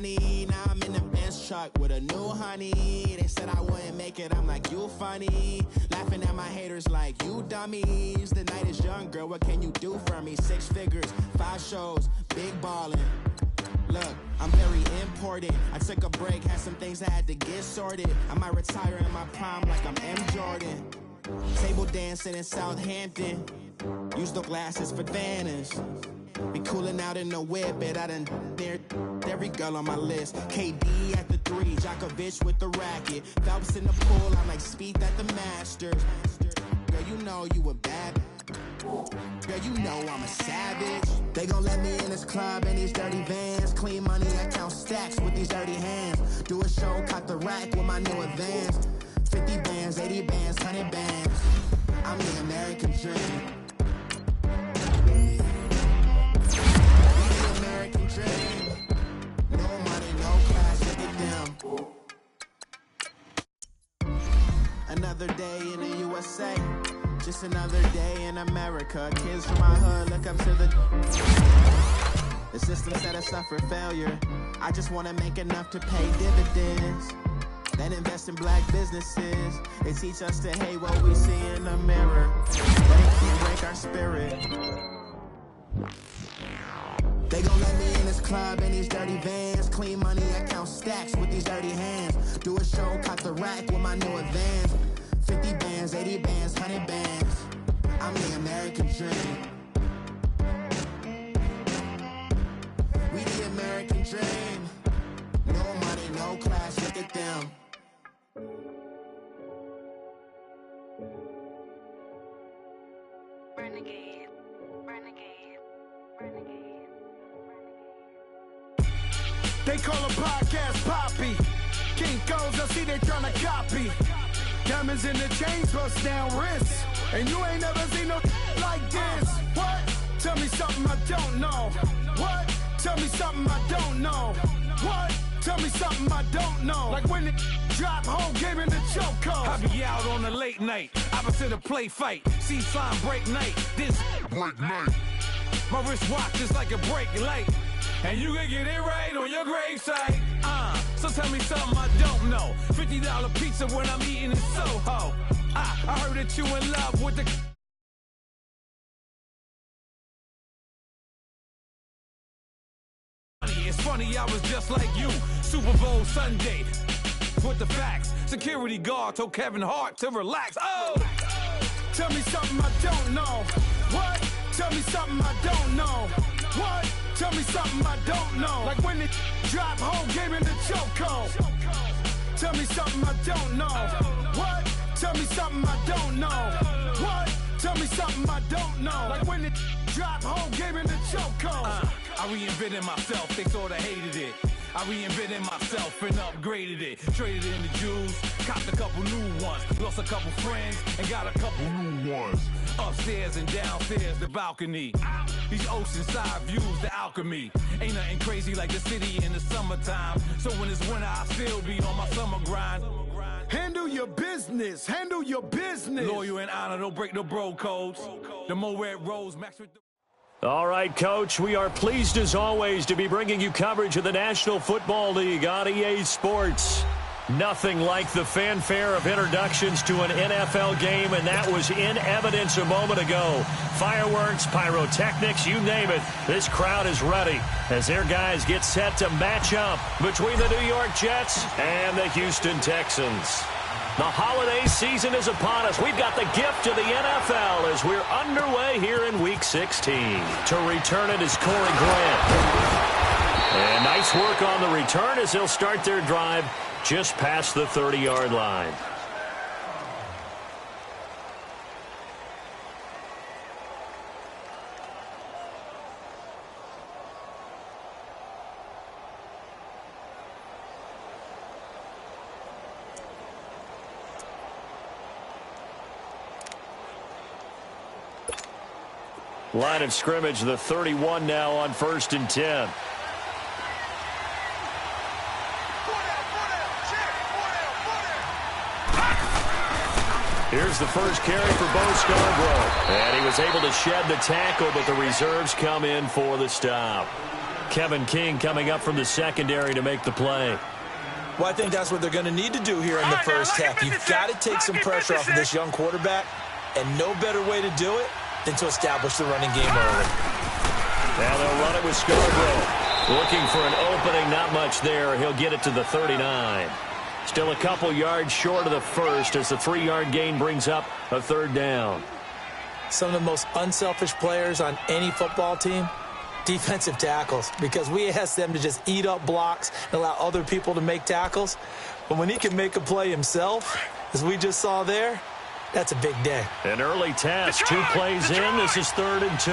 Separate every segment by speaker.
Speaker 1: money. Now I'm in the Benz truck with a new honey. They said I wouldn't make it, I'm like, you funny. Laughing at my haters like, you dummies. The night is young, girl, what can you do for me? 6 figures, 5 shows, big ballin'. Look, I'm very important. I took a break, had some things I had to get sorted. I might retire in my prime like I'm M. Jordan. Table dancing in Southampton. Use the glasses for Vannas. Be cooling out in the whip, but I done dared every girl on my list. KD at the 3, Djokovic with the racket. Phelps in the pool, I'm like Speed at the Masters. Girl, you know you a bad. Girl, you know I'm a savage. They gon' let me in this club in these dirty vans. Clean money, I count stacks with these dirty hands. Do a show, caught the rack with my new advance. 50 bands, 80 bands, 100 bands. I'm the American dream. American dream. No money, no class, look at them. Another day in the USA. Just another day in America. Kids from my hood look up to the system set us up for failure. I just want to make enough to pay dividends. Then invest in black businesses. They teach us to hate what we see in the mirror, but it can't break our spirit. They gon' let me in this club in these dirty vans. Clean money, I count stacks with these dirty hands. Do a show, caught the rack with my new advance. 50 bands, 80 bands, 100 bands. I'm the American dream. We the American dream. No money, no class, look at them.
Speaker 2: Renegade, renegade, renegade.
Speaker 3: They call a podcast Poppy. Kinkos, I see they tryna copy. Diamonds in the chains, bust down wrists. And you ain't never seen no like this. What? Tell me something I don't know. What? Tell me something I don't know. What? Tell me something I don't know. Like when it drop home, gave in the chokehold.
Speaker 4: I be out on a late night, opposite a play fight. See sign break night, this break night. My wristwatch is like a break light. And you can get it right on your gravesite. So tell me something I don't know. $50 pizza when I'm eating in Soho. I heard that you in love with the... It's funny, I was just like you. Super Bowl Sunday. With the facts. Security guard told Kevin Hart to relax. Oh!
Speaker 3: Tell me something I don't know. What? Tell me something I don't know. What? Tell me something I don't know. Like when it drop home, game in the chokehold. Tell me something I don't know. What? Tell me something I don't know. What? Tell me something I don't know. Like when it drop home, game in the chokehold.
Speaker 4: I reinvented myself, they sorta hated it. I reinvented myself and upgraded it. Traded in the Jews, copped a couple new ones. Lost a couple friends and got a couple new ones. Upstairs and downstairs, the balcony. These oceanside views, the alchemy. Ain't nothing crazy like the city in the summertime. So when it's winter, I still be on my summer grind.
Speaker 3: Handle your business, handle your business.
Speaker 4: Loyal and honor, don't break no bro codes. The Mo Red Rose, max with the...
Speaker 5: All right, Coach, we are pleased as always to be bringing you coverage of the National Football League on EA Sports. Nothing like the fanfare of introductions to an NFL game, and that was in evidence a moment ago. Fireworks, pyrotechnics, you name it. This crowd is ready as their guys get set to match up between the New York Jets and the Houston Texans. The holiday season is upon us. We've got the gift of the NFL as we're underway here in Week 16. To return it is Corey Grant. And nice work on the return as they'll start their drive just past the 30-yard line. Line of scrimmage, the 31 now on 1st and 10. Here's the first carry for Bo Scarborough. And he was able to shed the tackle, but the reserves come in for the stop. Kevin King coming up from the secondary to make the play.
Speaker 6: Well, I think that's what they're going to need to do here in the first half. You've got to take some pressure off of this young quarterback, and no better way to do it than to establish the running game early.
Speaker 5: Now they'll run it with Scarborough. Looking for an opening, not much there. He'll get it to the 39. Still a couple yards short of the first as the 3-yard gain brings up a third down.
Speaker 6: Some of the most unselfish players on any football team, defensive tackles, because we ask them to just eat up blocks and allow other people to make tackles. But when he can make a play himself, as we just saw there, that's a big day.
Speaker 5: An early test, 2 plays in. This is 3rd and 2.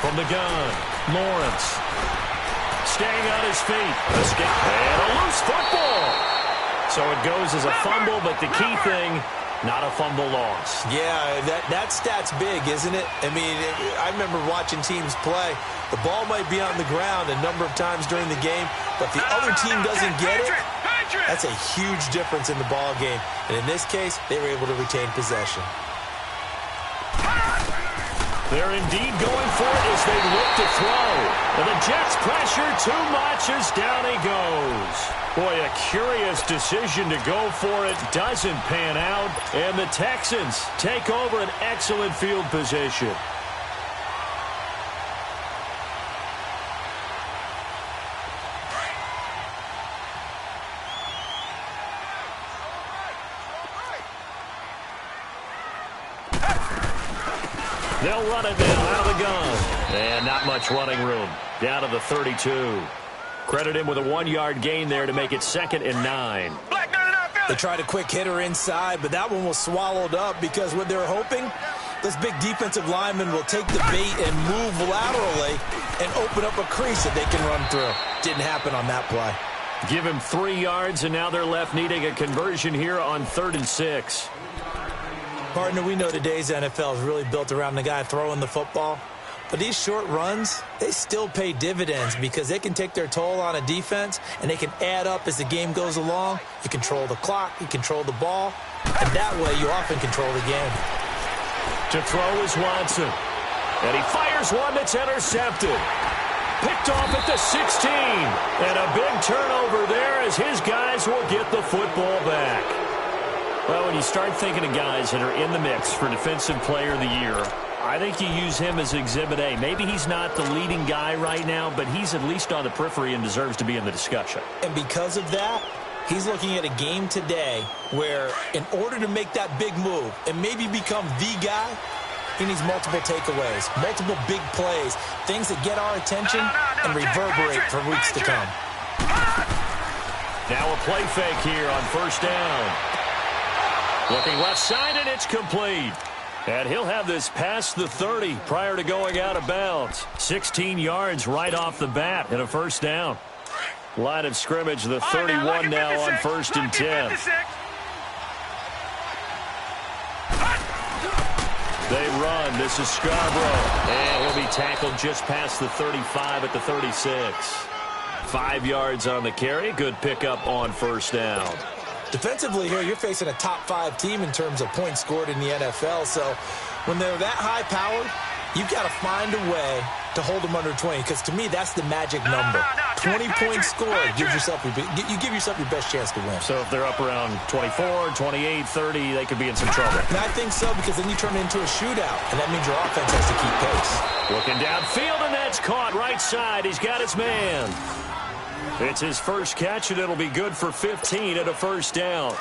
Speaker 5: From the gun, Lawrence. Staying on his feet. Escape. And a loose football. So it goes as a fumble, but the key thing, not a fumble loss.
Speaker 6: Yeah, that stat's big, isn't it? I mean, I remember watching teams play. The ball might be on the ground a number of times during the game, but if the other team doesn't get it, that's a huge difference in the ball game. And in this case, they were able to retain possession.
Speaker 5: They're indeed going for it as they look to throw. And the Jets pressure too much as down he goes. Boy, a curious decision to go for it. Doesn't pan out. And the Texans take over an excellent field position. They'll run it now out of the gun. And not much running room. Down to the 32. Credit him with a 1-yard gain there to make it 2nd and 9.
Speaker 6: They tried a quick hitter inside, but that one was swallowed up because what they're hoping, this big defensive lineman will take the bait and move laterally and open up a crease that they can run through. Didn't happen on that play.
Speaker 5: Give him 3 yards, and now they're left needing a conversion here on 3rd and 6.
Speaker 6: Partner, we know today's NFL is really built around the guy throwing the football. But these short runs, they still pay dividends because they can take their toll on a defense and they can add up as the game goes along. You control the clock, you control the ball, and that way you often control the game.
Speaker 5: To throw is Watson. And he fires one that's intercepted. Picked off at the 16. And a big turnover there as his guys will get the football back. Well, when you start thinking of guys that are in the mix for Defensive Player of the Year, I think you use him as Exhibit A. Maybe he's not the leading guy right now, but he's at least on the periphery and deserves to be in the discussion.
Speaker 6: And because of that, he's looking at a game today where in order to make that big move and maybe become the guy, he needs multiple takeaways, multiple big plays, things that get our attention and reverberate for weeks to come.
Speaker 5: Now a play fake here on 1st down. Looking left side, and it's complete. And he'll have this past the 30 prior to going out of bounds. 16 yards right off the bat and a 1st down. Line of scrimmage, the 31 now on 1st and 10. They run. This is Scarborough. And he'll be tackled just past the 35 at the 36. 5 yards on the carry. Good pickup on 1st down.
Speaker 6: Defensively here, you're facing a top 5 team in terms of points scored in the NFL. So when they're that high-powered, you've got to find a way to hold them under 20. Because to me, that's the magic number. 20 points scored, you give yourself your best chance to win.
Speaker 5: So if they're up around 24, 28, 30, they could be in some trouble.
Speaker 6: And I think so, because then you turn it into a shootout, and that means your offense has to keep pace.
Speaker 5: Looking downfield, and that's caught right side. He's got his man. It's his first catch, and it'll be good for 15 at a 1st down.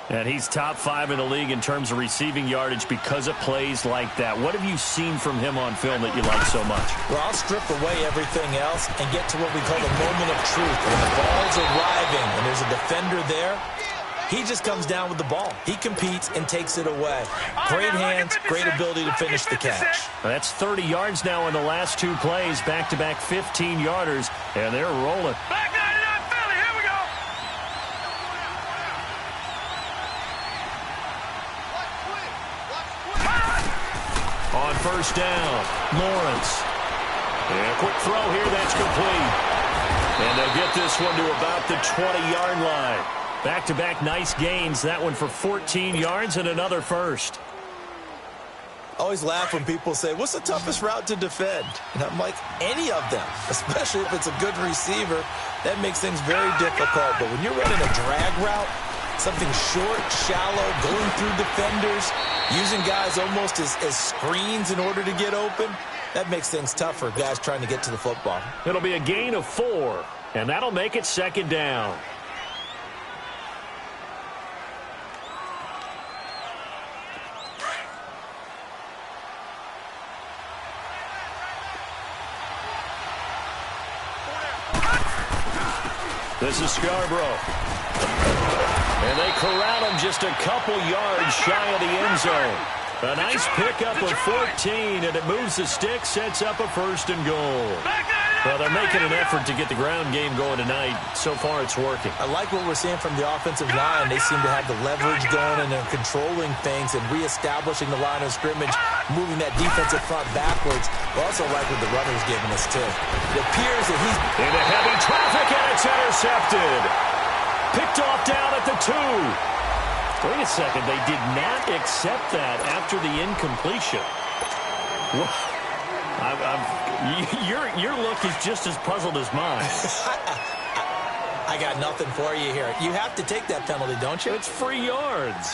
Speaker 5: And he's top 5 in the league in terms of receiving yardage because of plays like that. What have you seen from him on film that you like so much?
Speaker 6: Well, I'll strip away everything else and get to what we call the moment of truth. When the ball's arriving and there's a defender there, he just comes down with the ball. He competes and takes it away. Great hands, great ability to finish the catch.
Speaker 5: That's 30 yards now in the last 2 plays, back-to-back 15-yarders, and they're rolling. On 1st down, Lawrence. And a quick throw here, that's complete. And they'll get this one to about the 20-yard line. Back-to-back nice gains, that one for 14 yards and another 1st.
Speaker 6: I always laugh when people say, what's the toughest route to defend? And I'm like, any of them, especially if it's a good receiver. That makes things very difficult. But when you're running a drag route, something short, shallow, going through defenders, using guys almost as screens in order to get open, that makes things tough for guys trying to get to the football.
Speaker 5: It'll be a gain of 4, and that'll make it second down. This is Scarborough. And they corral him just a couple yards shy of the end zone. A nice pickup of 14, and it moves the stick, sets up a 1st and goal. Well, they're making an effort to get the ground game going tonight. So far, it's working.
Speaker 6: I like what we're seeing from the offensive line. They seem to have the leverage going, and they're controlling things and reestablishing the line of scrimmage, moving that defensive front backwards. I also like what the runner's giving us, too. It appears that he's
Speaker 5: into heavy traffic, and it's intercepted. Picked off down at the 2. Wait a second. They did not accept that after the incompletion. Your look is just as puzzled as mine.
Speaker 6: I got nothing for you here. You have to take that penalty, don't you?
Speaker 5: It's free yards.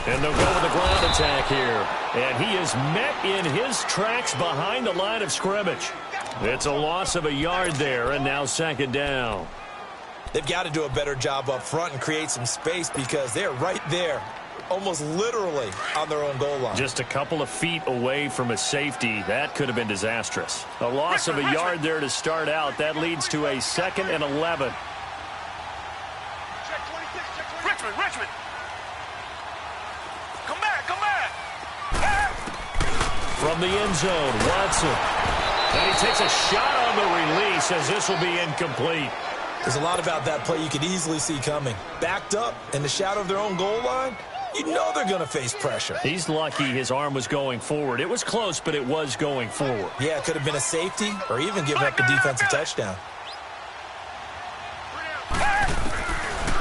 Speaker 5: And they'll go with the ground attack here. And he is met in his tracks behind the line of scrimmage. It's a loss of a yard there, and now second down.
Speaker 6: They've got to do a better job up front and create some space because they're right there, almost literally on their own goal line.
Speaker 5: Just a couple of feet away from a safety. That could have been disastrous. A loss of a yard there to start out. That leads to a 2nd and 11.
Speaker 3: Richmond. Come back.
Speaker 5: From the end zone, Watson. And he takes a shot on the release as this will be incomplete.
Speaker 6: There's a lot about that play you could easily see coming. Backed up in the shadow of their own goal line, you know they're going to face pressure.
Speaker 5: He's lucky his arm was going forward. It was close, but it was going forward.
Speaker 6: Yeah, it could have been a safety or even giving up a defensive touchdown.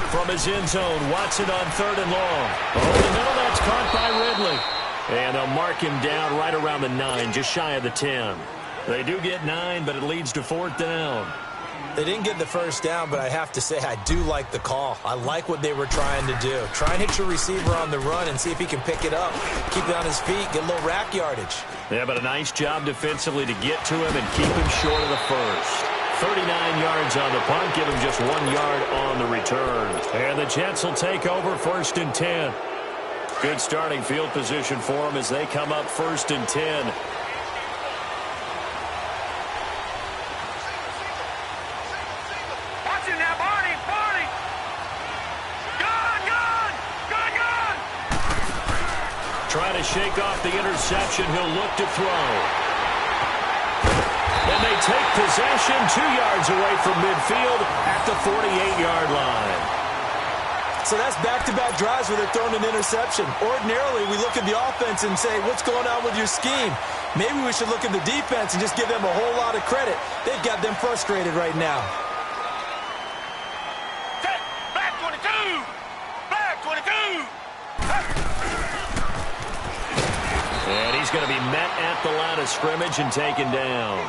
Speaker 5: From his end zone, Watson on 3rd and long. Oh, the middle, that's caught by Ridley. And they'll mark him down right around the 9, just shy of the 10. They do get 9, but it leads to 4th down.
Speaker 6: They didn't get the first down, but I have to say I do like the call. I like what they were trying to do. Try and hit your receiver on the run and see if he can pick it up. Keep it on his feet, get a little rack yardage.
Speaker 5: Yeah, but a nice job defensively to get to him and keep him short of the first. 39 yards on the punt, give him just 1 yard on the return. And the Jets will take over 1st and 10. Good starting field position for them as they come up 1st and 10. Trying to shake off the interception. He'll look to throw. And they take possession 2 yards away from midfield at the 48-yard line.
Speaker 6: So that's back-to-back drives where they're throwing an interception. Ordinarily, we look at the offense and say, what's going on with your scheme? Maybe we should look at the defense and just give them a whole lot of credit. They've got them frustrated right now.
Speaker 3: Back 22! Back 22!
Speaker 5: And he's going to be met at the line of scrimmage and taken down.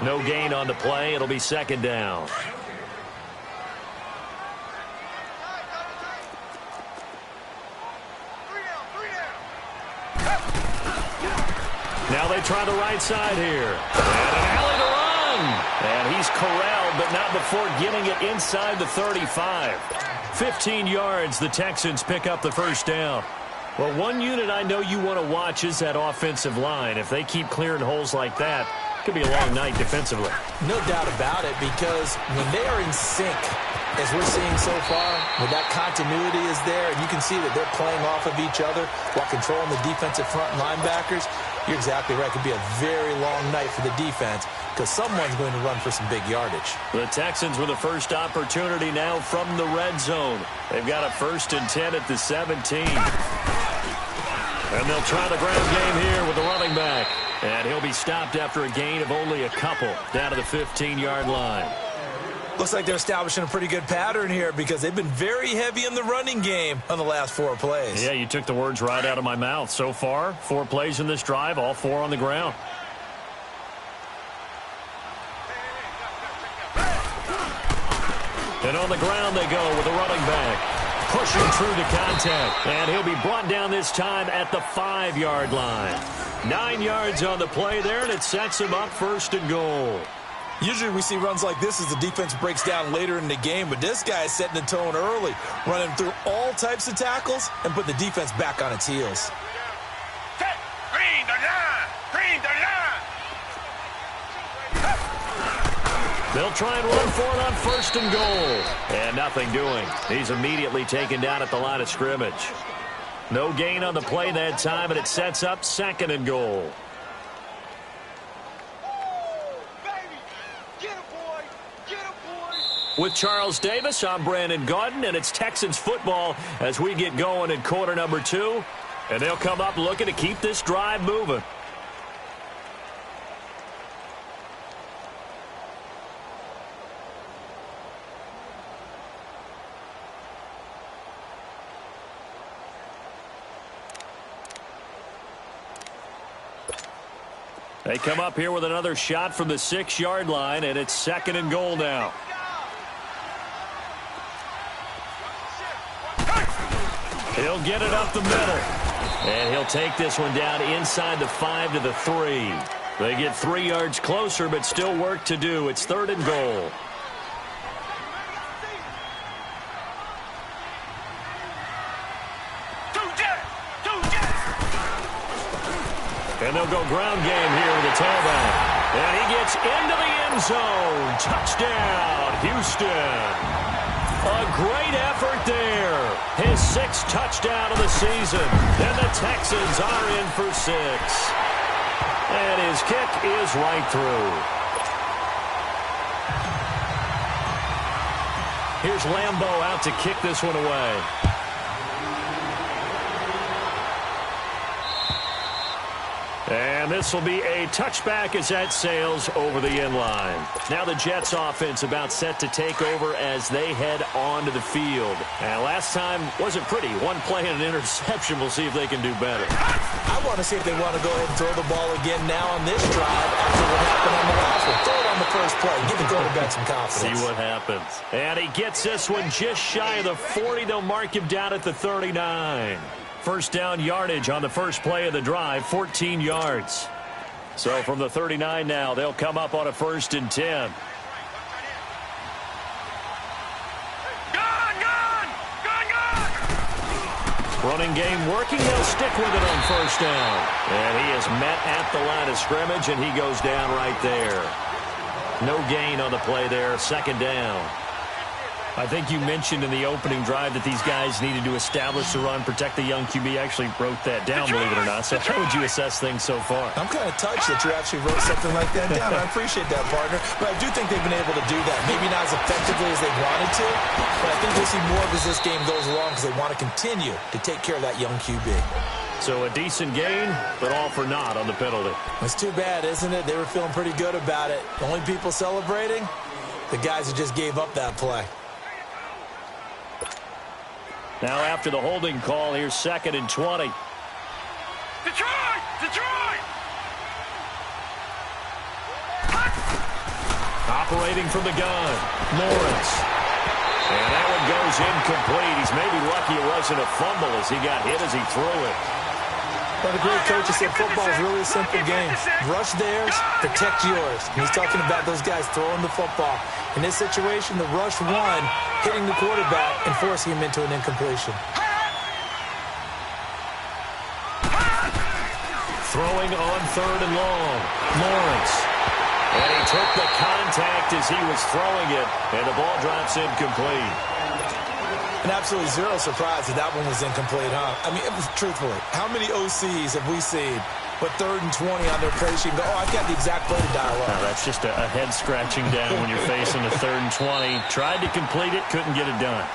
Speaker 5: No gain on the play. It'll be second down. Now they try the right side here. And an alley to run. And he's corralled, but not before getting it inside the 35. 15 yards, the Texans pick up the first down. Well, one unit I know you want to watch is that offensive line. If they keep clearing holes like that, it could be a long night defensively.
Speaker 6: No doubt about it, because when they are in sync, as we're seeing so far, when that continuity is there, and you can see that they're playing off of each other while controlling the defensive front linebackers, you're exactly right. It could be a very long night for the defense because someone's going to run for some big yardage.
Speaker 5: The Texans with the first opportunity now from the red zone. They've got a 1st and 10 at the 17. And they'll try the ground game here with the running back. And he'll be stopped after a gain of only a couple down to the 15-yard line.
Speaker 6: Looks like they're establishing a pretty good pattern here because they've been very heavy in the running game on the last 4 plays.
Speaker 5: Yeah, you took the words right out of my mouth. So far, 4 plays in this drive, all 4 on the ground. And on the ground they go with a running back. Pushing through to contact. And he'll be brought down this time at the 5-yard line. 9 yards on the play there, and it sets him up 1st and goal.
Speaker 6: Usually we see runs like this as the defense breaks down later in the game, but this guy is setting the tone early, running through all types of tackles and put the defense back on its heels.
Speaker 5: They'll try and run for it on 1st and goal. And nothing doing. He's immediately taken down at the line of scrimmage. No gain on the play that time, and it sets up 2nd and goal. With Charles Davis, I'm Brandon Gaudin, and it's Texans football as we get going in quarter number 2. And they'll come up looking to keep this drive moving. They come up here with another shot from the 6-yard line, and it's 2nd and goal now. He'll get it up the middle. And he'll take this one down inside the 5 to the 3. They get 3 yards closer, but still work to do. It's 3rd and goal. And they'll go ground game here with the tailback. And he gets into the end zone. Touchdown, Houston. A great effort there. His 6th touchdown of the season. And the Texans are in for 6. And his kick is right through. Here's Lambeau out to kick this one away. And this will be a touchback as that sails over the end line. Now the Jets offense about set to take over as they head onto the field. And last time wasn't pretty. 1 play and an interception. We'll see if they can do better.
Speaker 6: I want to see if they want to go ahead and throw the ball again now on this drive after what happened on the last one. Throw it on the first play. Give the quarterback some confidence.
Speaker 5: See what happens. And he gets this one just shy of the 40. They'll mark him down at the 39. First down yardage on the first play of the drive, 14 yards. So from the 39 now, they'll come up on a 1st and 10. Running game working. They'll stick with it on 1st down. And he is met at the line of scrimmage, and he goes down right there. No gain on the play there, 2nd down. I think you mentioned in the opening drive that these guys needed to establish the run, protect the young QB. I actually wrote that down, believe it or not. So how would you assess things so far?
Speaker 6: I'm kind of touched that you actually wrote something like that down. I appreciate that, partner. But I do think they've been able to do that. Maybe not as effectively as they wanted to, but I think we'll see more of as this game goes along because they want to continue to take care of that young QB.
Speaker 5: So a decent gain, but all for naught on the penalty.
Speaker 6: It's too bad, isn't it? They were feeling pretty good about it. The only people celebrating, the guys who just gave up that play.
Speaker 5: Now after the holding call, here's 2nd and 20.
Speaker 3: Detroit! Detroit!
Speaker 5: Operating from the gun, Lawrence. And that one goes incomplete. He's maybe lucky it wasn't a fumble as he got hit as he threw it.
Speaker 6: But the great coach said football is really a simple game. Rush theirs, protect yours. And he's talking about those guys throwing the football. In this situation, the rush won, hitting the quarterback and forcing him into an incompletion.
Speaker 5: Throwing on 3rd and long, Lawrence. And he took the contact as he was throwing it, and the ball drops incomplete.
Speaker 6: And absolutely zero surprise that that one was incomplete, huh? I mean, truthfully, how many OCs have we seen with 3rd and 20 on their play sheet and go, oh, I've got the exact play to dial up?
Speaker 5: Now, that's just a head-scratching down when you're facing a 3rd and 20. Tried to complete it, couldn't get it done.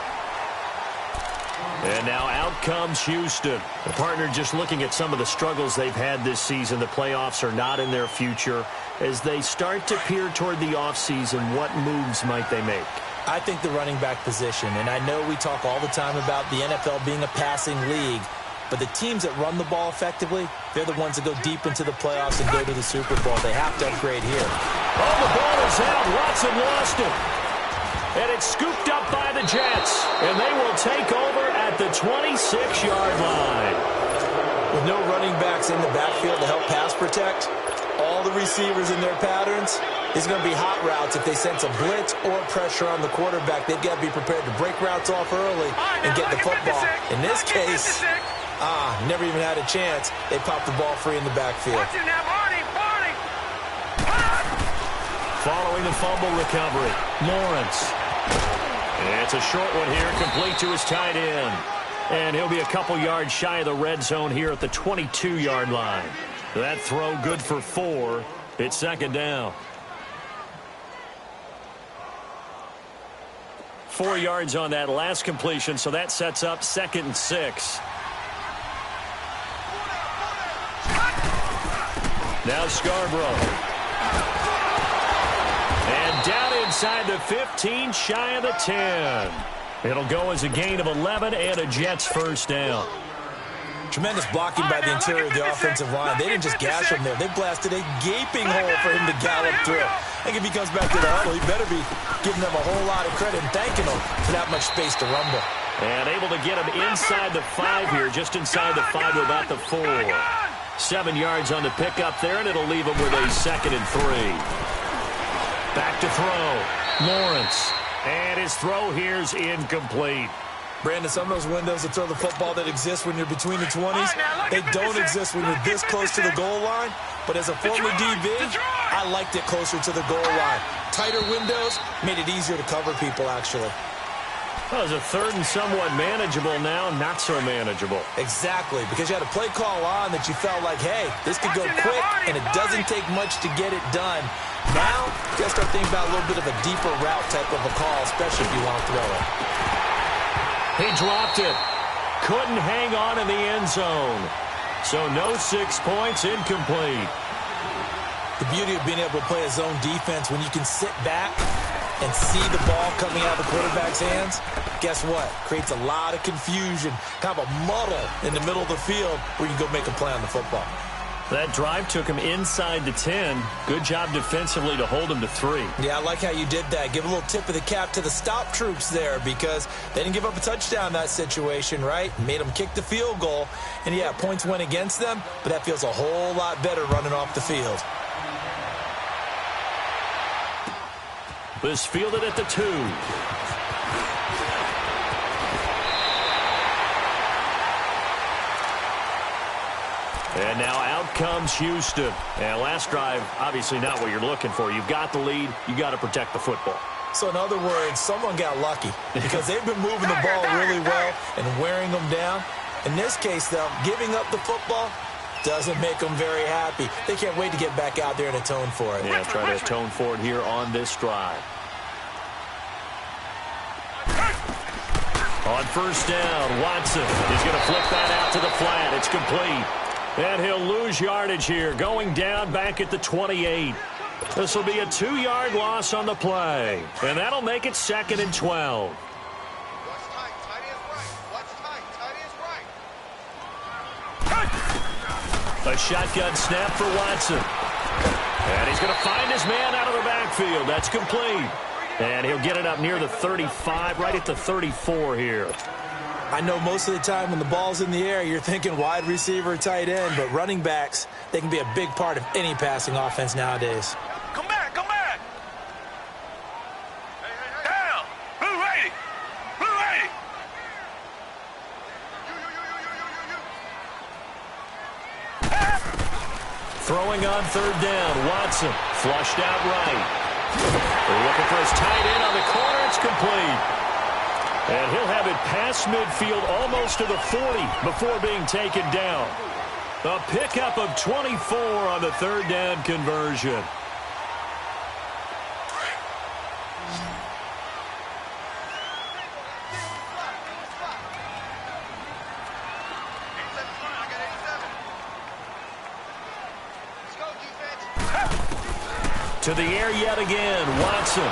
Speaker 5: And now out comes Houston. The partner, just looking at some of the struggles they've had this season, the playoffs are not in their future. As they start to peer toward the offseason, what moves might they make?
Speaker 6: I think the running back position, and I know we talk all the time about the NFL being a passing league, but the teams that run the ball effectively, they're the ones that go deep into the playoffs and go to the Super Bowl. They have to upgrade here.
Speaker 5: Oh, the ball is out. Watson lost it. And it's scooped up by the Jets. And they will take over at the 26-yard line.
Speaker 6: With no running backs in the backfield to help pass protect, all the receivers in their patterns, it's going to be hot routes. If they sense a blitz or pressure on the quarterback, they've got to be prepared to break routes off early and get the football. In this case, never even had a chance. They popped the ball free in the backfield.
Speaker 5: Following the fumble recovery, Lawrence. It's a short one here, complete to his tight end. And he'll be a couple yards shy of the red zone here at the 22-yard line. That throw good for 4. It's second down. 4 yards on that last completion, so that sets up 2nd and 6. Now Scarborough. And down inside the 15, shy of the 10. It'll go as a gain of 11 and a Jets first down.
Speaker 6: Tremendous blocking by the interior of the offensive line. They didn't just gash him there. They blasted a gaping hole for him to gallop through. I think if he comes back to the huddle, he better be giving them a whole lot of credit and thanking them for that much space to rumble.
Speaker 5: And able to get him inside the 5 here, just inside the 5 without the 4. 7 yards on the pickup there, and it'll leave him with a 2nd and 3. Back to throw. Lawrence. And his throw here's incomplete.
Speaker 6: Brandon, some of those windows to throw the football that exist when you're between the 20s, they don't exist when you're this close to the goal line. But as a former DB, I liked it closer to the goal line. Tighter windows made it easier to cover people, actually.
Speaker 5: Well, it was a 3rd and somewhat manageable now, not so manageable.
Speaker 6: Exactly, because you had a play call on that you felt like, hey, this could go quick, and it doesn't take much to get it done. Now, you got to start thinking about a little bit of a deeper route type of a call, especially if you want to throw it.
Speaker 5: He dropped it. Couldn't hang on in the end zone. So no 6 points, incomplete.
Speaker 6: The beauty of being able to play a zone defense when you can sit back and see the ball coming out of the quarterback's hands, guess what? Creates a lot of confusion, kind of a muddle in the middle of the field where you can go make a play on the football.
Speaker 5: That drive took him inside the 10. Good job defensively to hold him to 3.
Speaker 6: Yeah, I like how you did that. Give a little tip of the cap to the stop troops there because they didn't give up a touchdown in that situation, right? Made them kick the field goal. And, yeah, points went against them, but that feels a whole lot better running off the field.
Speaker 5: This fielded at the 2. And now out comes Houston. And last drive, obviously not what you're looking for. You've got the lead. You got to protect the football.
Speaker 6: So in other words, someone got lucky because they've been moving the ball really well and wearing them down. In this case, though, giving up the football doesn't make them very happy. They can't wait to get back out there and atone for it.
Speaker 5: Yeah, try to atone for it here on this drive. On first down, Watson is going to flip that out to the flat. It's complete. And he'll lose yardage here, going down back at the 28. This will be a 2-yard loss on the play. And that'll make it 2nd and 12. A shotgun snap for Watson. And he's going to find his man out of the backfield. That's complete. And he'll get it up near the 35, right at the 34 here.
Speaker 6: I know most of the time when the ball's in the air, you're thinking wide receiver, tight end, but running backs, they can be a big part of any passing offense nowadays.
Speaker 3: Come back, come back. Down. Blue lady. Blue lady.
Speaker 5: Throwing on 3rd down, Watson flushed out right. They're looking for his tight end on the corner. It's complete. And he'll have it past midfield almost to the 40 before being taken down. A pickup of 24 on the 3rd down conversion. To the air yet again. Watson.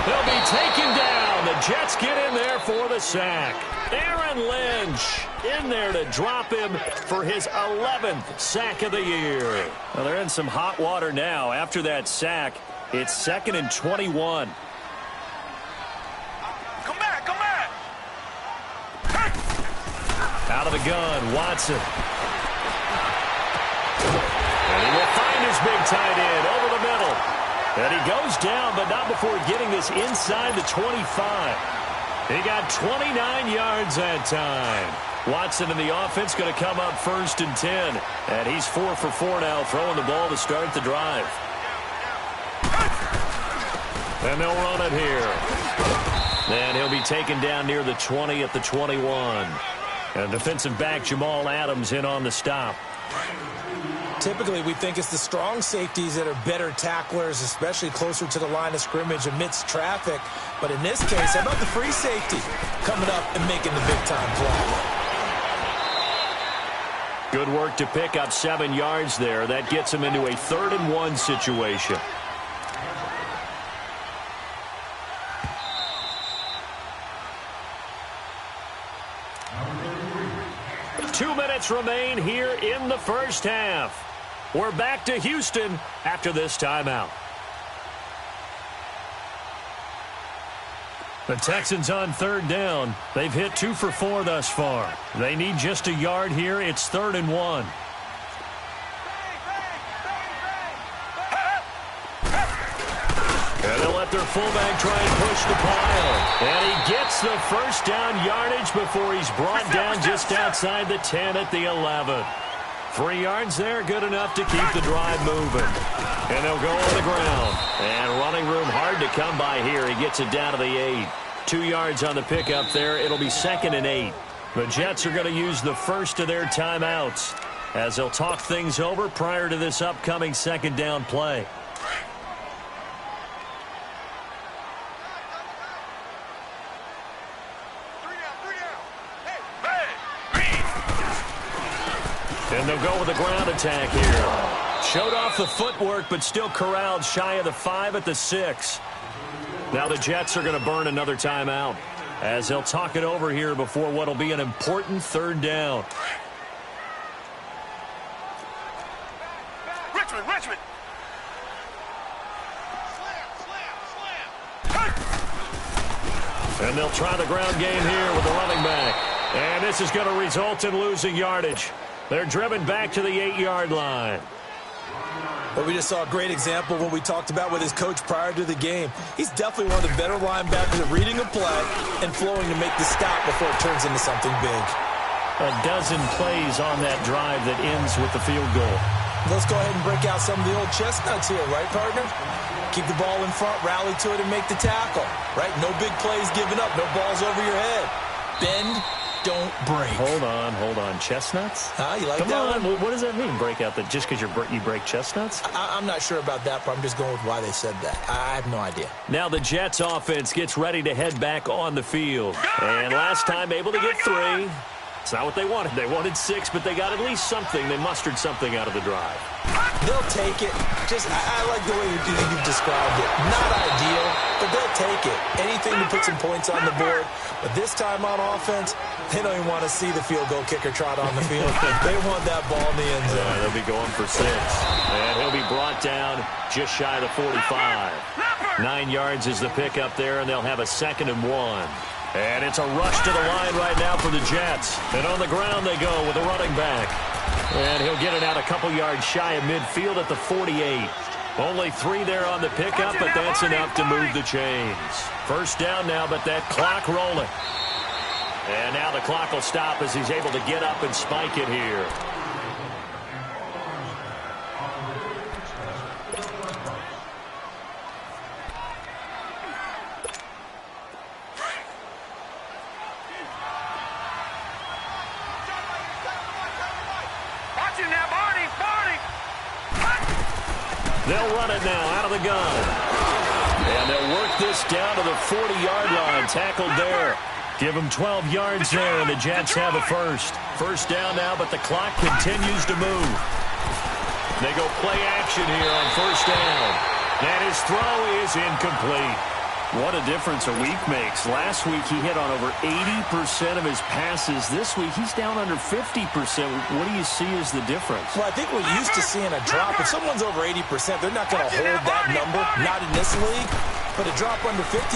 Speaker 5: He'll be taken down. The Jets get in there for the sack. Aaron Lynch in there to drop him for his 11th sack of the year. Well, they're in some hot water now. After that sack, it's 2nd and 21.
Speaker 3: Come back, come back.
Speaker 5: Out of the gun, Watson. And he will find his big tight end over the middle. And he goes down, but not before getting this inside the 25. He got 29 yards that time. Watson in the offense going to come up 1st and 10. And he's 4 for 4 now, throwing the ball to start the drive. And they'll run it here. And he'll be taken down near the 20 at the 21. And defensive back Jamal Adams in on the stop.
Speaker 6: Typically, we think it's the strong safeties that are better tacklers, especially closer to the line of scrimmage amidst traffic. But in this case, how about the free safety coming up and making the big-time play?
Speaker 5: Good work to pick up 7 yards there. That gets him into a 3rd and 1 situation. Two minutes remain here in the first half. We're back to Houston after this timeout. The Texans on 3rd down. They've hit 2 for 4 thus far. They need just a yard here. It's 3rd and 1. And they'll let their fullback try and push the pile. And he gets the first down yardage before he's brought down just outside the 10 at the 11. 3 yards there, good enough to keep the drive moving. And they'll go on the ground. And running room hard to come by here. He gets it down to the 8. 2 yards on the pickup there. It'll be 2nd and 8. The Jets are going to use the first of their timeouts as they'll talk things over prior to this upcoming 2nd down play. And they'll go with a ground attack here. Showed off the footwork, but still corralled shy of the 5 at the 6. Now the Jets are going to burn another timeout as they'll talk it over here before what will be an important 3rd down.
Speaker 3: Richmond.
Speaker 5: And they'll try the ground game here with the running back. And this is going to result in losing yardage. They're driven back to the 8-yard line.
Speaker 6: But we just saw a great example of what we talked about with his coach prior to the game. He's definitely one of the better linebackers at reading a play and flowing to make the stop before it turns into something big.
Speaker 5: A dozen plays on that drive that ends with the field goal.
Speaker 6: Let's go ahead and break out some of the old chestnuts here, right, partner? Keep the ball in front, rally to it, and make the tackle, right? No big plays given up, no balls over your head. Bend, don't break.
Speaker 5: Hold on. Chestnuts?
Speaker 6: You like
Speaker 5: Come
Speaker 6: that
Speaker 5: on.
Speaker 6: one?
Speaker 5: What does that mean, break out? That just because you break chestnuts?
Speaker 6: I'm not sure about that, but I'm just going with why they said that. I have no idea.
Speaker 5: Now the Jets offense gets ready to head back on the field. And last time able to get 3. It's not what they wanted. They wanted 6, but they got at least something. They mustered something out of the drive.
Speaker 6: They'll take it. I like the way you've described it. Not ideal, but they'll take it. Anything to put some points on the board. But this time on offense, they don't even want to see the field goal kicker trot on the field. They want that ball in the end zone.
Speaker 5: They'll be going for 6. And he'll be brought down just shy of the 45. 9 yards is the pickup there, and they'll have a 2nd and 1. And it's a rush to the line right now for the Jets. And on the ground they go with a running back. And he'll get it out a couple yards shy of midfield at the 48. Only 3 there on the pickup, but that's enough to move the chains. First down now, but that clock rolling. And now the clock will stop as he's able to get up and spike it here. They'll run it now out of the gun. And they'll work this down to the 40-yard line. Tackled there. Give them 12 yards there, and the Jets have a first. First down now, but the clock continues to move. They go play action here on first down. And his throw is incomplete. What a difference a week makes. Last week he hit on over 80% of his passes. This week he's down under 50%. What do you see as the difference?
Speaker 6: Well, I think we're used to seeing a drop. If someone's over 80%, they're not going to hold that number, not in this league. But a drop under 50%,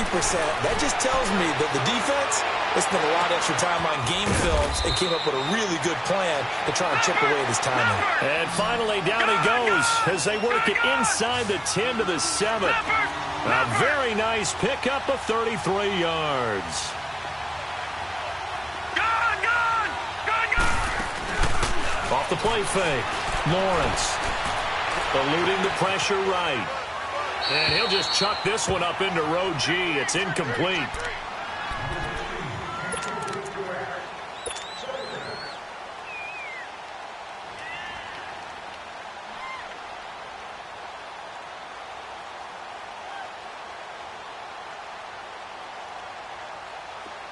Speaker 6: that just tells me that the defense, they spent a lot of extra time on game films and came up with a really good plan to try and chip away this timing.
Speaker 5: And finally, down he goes as they work it inside the 10 to the 7. A very nice pickup of 33 yards. Off the play fake, Lawrence eluding the pressure right. And he'll just chuck this one up into row G. It's incomplete.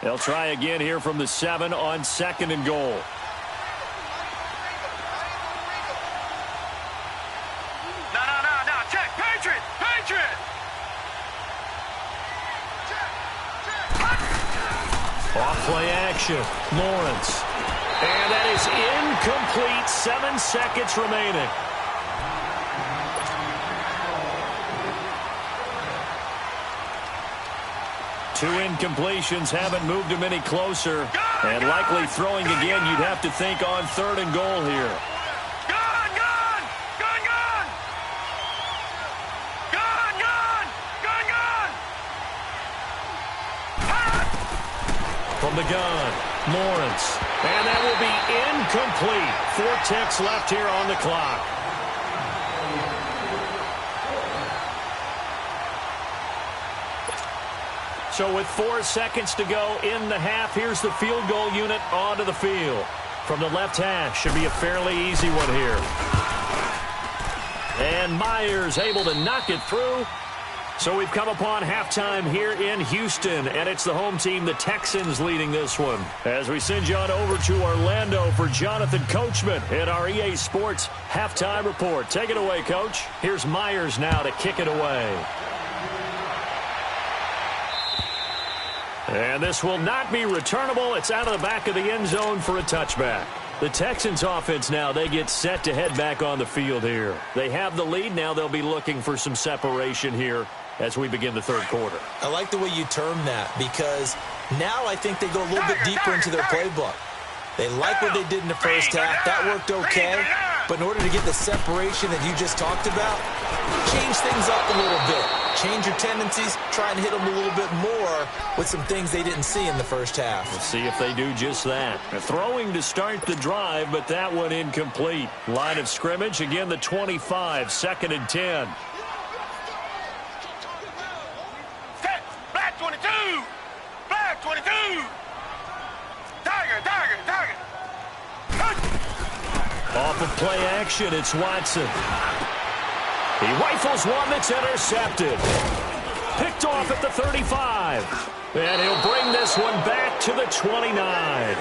Speaker 5: They'll try again here from the 7 on 2nd and goal.
Speaker 3: No. Check. Patriot.
Speaker 5: Off play action. Lawrence. And that is incomplete. 7 seconds remaining. Two incompletions haven't moved him any closer. And likely throwing again, you'd have to think on 3rd and goal here. From the gun, Lawrence. And that will be incomplete. 4 ticks left here on the clock. So with 4 seconds to go in the half, here's the field goal unit onto the field. From the left hash, should be a fairly easy one here. And Myers able to knock it through. So we've come upon halftime here in Houston, and it's the home team, the Texans, leading this one. As we send you on over to Orlando for Jonathan Coachman in our EA Sports halftime report. Take it away, Coach. Here's Myers now to kick it away. And this will not be returnable. It's out of the back of the end zone for a touchback. The Texans offense now, they get set to head back on the field here. They have the lead. Now they'll be looking for some separation here as we begin the 3rd quarter.
Speaker 6: I like the way you term that because now I think they go a little bit deeper into their playbook. They like what they did in the first half. That worked okay. But in order to get the separation that you just talked about, change things up a little bit. Change your tendencies, try and hit them a little bit more with some things they didn't see in the first half.
Speaker 5: Let's see if they do just that. Throwing to start the drive, but that one incomplete. Line of scrimmage, again the 25, 2nd and 10.
Speaker 3: Black 22! Black 22! Tiger!
Speaker 5: Off of play action, it's Watson. He rifles one that's intercepted. Picked off at the 35. And he'll bring this one back to the 29.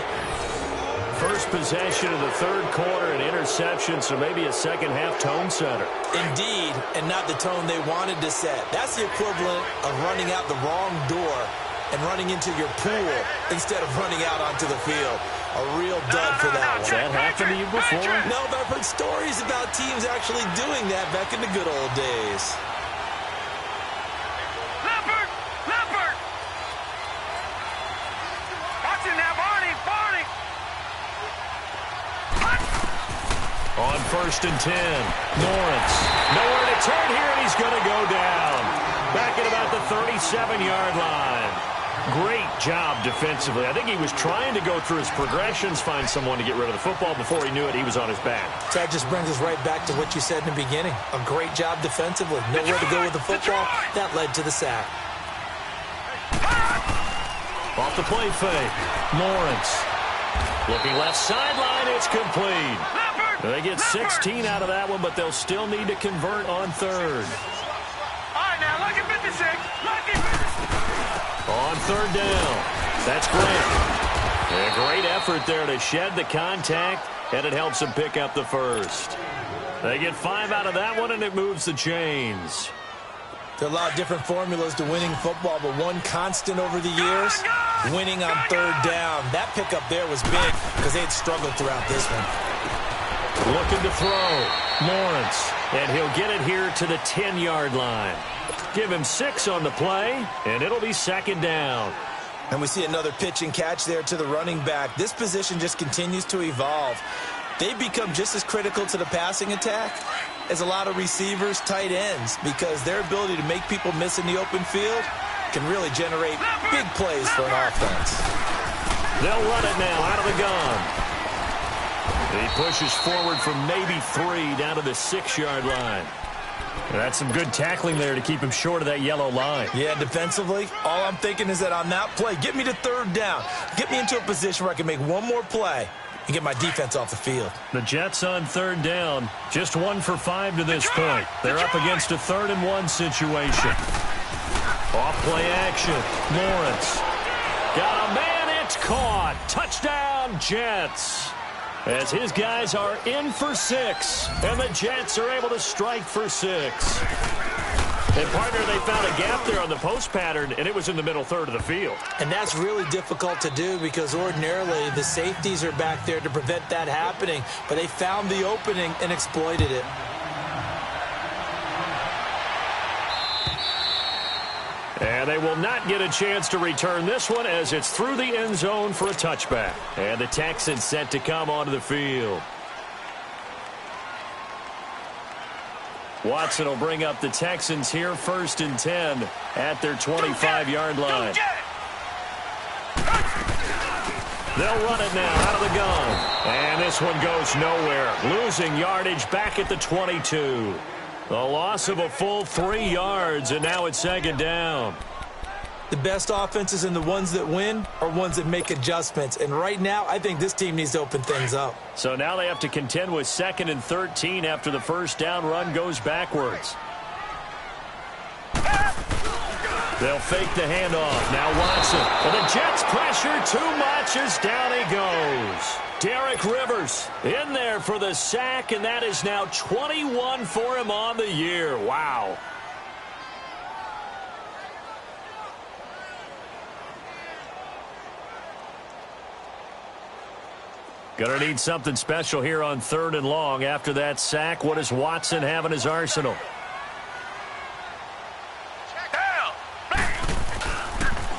Speaker 5: First possession of the 3rd quarter, an interception, so maybe a second-half tone setter.
Speaker 6: Indeed, and not the tone they wanted to set. That's the equivalent of running out the wrong door and running into your pool instead of running out onto the field. A real dud for that one.
Speaker 5: Has that happened to you before?
Speaker 6: No, but I've heard stories about teams actually doing that back in the good old days.
Speaker 3: Leopard! Watch it now, Barney!
Speaker 5: On 1st and 10, Lawrence. Nowhere to turn here, and he's going to go down. Back at about the 37-yard line. Great job defensively. I think he was trying to go through his progressions, find someone to get rid of the football. Before he knew it, he was on his back.
Speaker 6: So that just brings us right back to what you said in the beginning. A great job defensively. Nowhere to go with the football. That led to the sack.
Speaker 5: Off the play fake. Lawrence. Looking left sideline. It's complete. They get 16 out of that one, but they'll still need to convert on 3rd.
Speaker 3: All right, now, look at 56. Look at 56.
Speaker 5: On 3rd down, that's Grant. A great effort there to shed the contact, and it helps them pick up the 1st. They get 5 out of that one, and it moves the chains.
Speaker 6: There are a lot of different formulas to winning football, but one constant over the years, winning on third down. That pickup there was big because they had struggled throughout this one.
Speaker 5: Looking to throw. Lawrence. And he'll get it here to the 10-yard line. Give him 6 on the play, and it'll be second down.
Speaker 6: And we see another pitch and catch there to the running back. This position just continues to evolve. They've become just as critical to the passing attack as a lot of receivers, tight ends, because their ability to make people miss in the open field can really generate big plays for an offense.
Speaker 5: They'll run it now out of the gun. He pushes forward from maybe 3 down to the 6-yard line. That's some good tackling there to keep him short of that yellow line.
Speaker 6: Yeah, defensively, all I'm thinking is that on that play, get me to third down. Get me into a position where I can make one more play and get my defense off the field.
Speaker 5: The Jets on third down, just 1 for 5 to this point. They're up against a 3rd and 1 situation. Off play action. Lawrence. Got a man, it's caught. Touchdown, Jets. As his guys are in for 6, and the Jets are able to strike for 6. And, partner, they found a gap there on the post pattern, and it was in the middle third of the field.
Speaker 6: And that's really difficult to do because ordinarily the safeties are back there to prevent that happening. But they found the opening and exploited it.
Speaker 5: And they will not get a chance to return this one as it's through the end zone for a touchback. And the Texans set to come onto the field. Watson will bring up the Texans here, 1st and 10 at their 25-yard line. They'll run it now out of the gun. And this one goes nowhere. Losing yardage back at the 22. A loss of a full 3 yards, and now it's second down.
Speaker 6: The best offenses and the ones that win are ones that make adjustments. And right now, I think this team needs to open things up.
Speaker 5: So now they have to contend with 2nd and 13 after the first down run goes backwards. They'll fake the handoff. Now Watson. And the Jets pressure too much as down he goes. Derek Rivers in there for the sack, and that is now 21 for him on the year. Wow. Gonna need something special here on 3rd and long. After that sack, what does Watson have in his arsenal?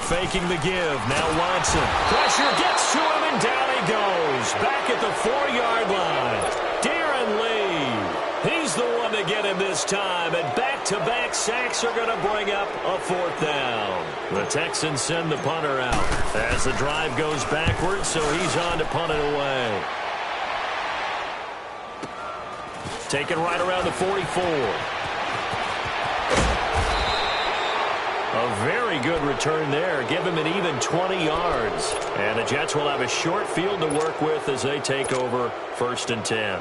Speaker 5: Faking the give. Now Watson. Pressure gets to him, and down he goes. Back at the 4-yard line. Darren Lee. He's the one to get him this time. And back-to-back sacks are going to bring up a 4th down. The Texans send the punter out as the drive goes backwards, so he's on to punt it away. Taken right around the 44. A very good return there. Give him an even 20 yards. And the Jets will have a short field to work with as they take over 1st and 10.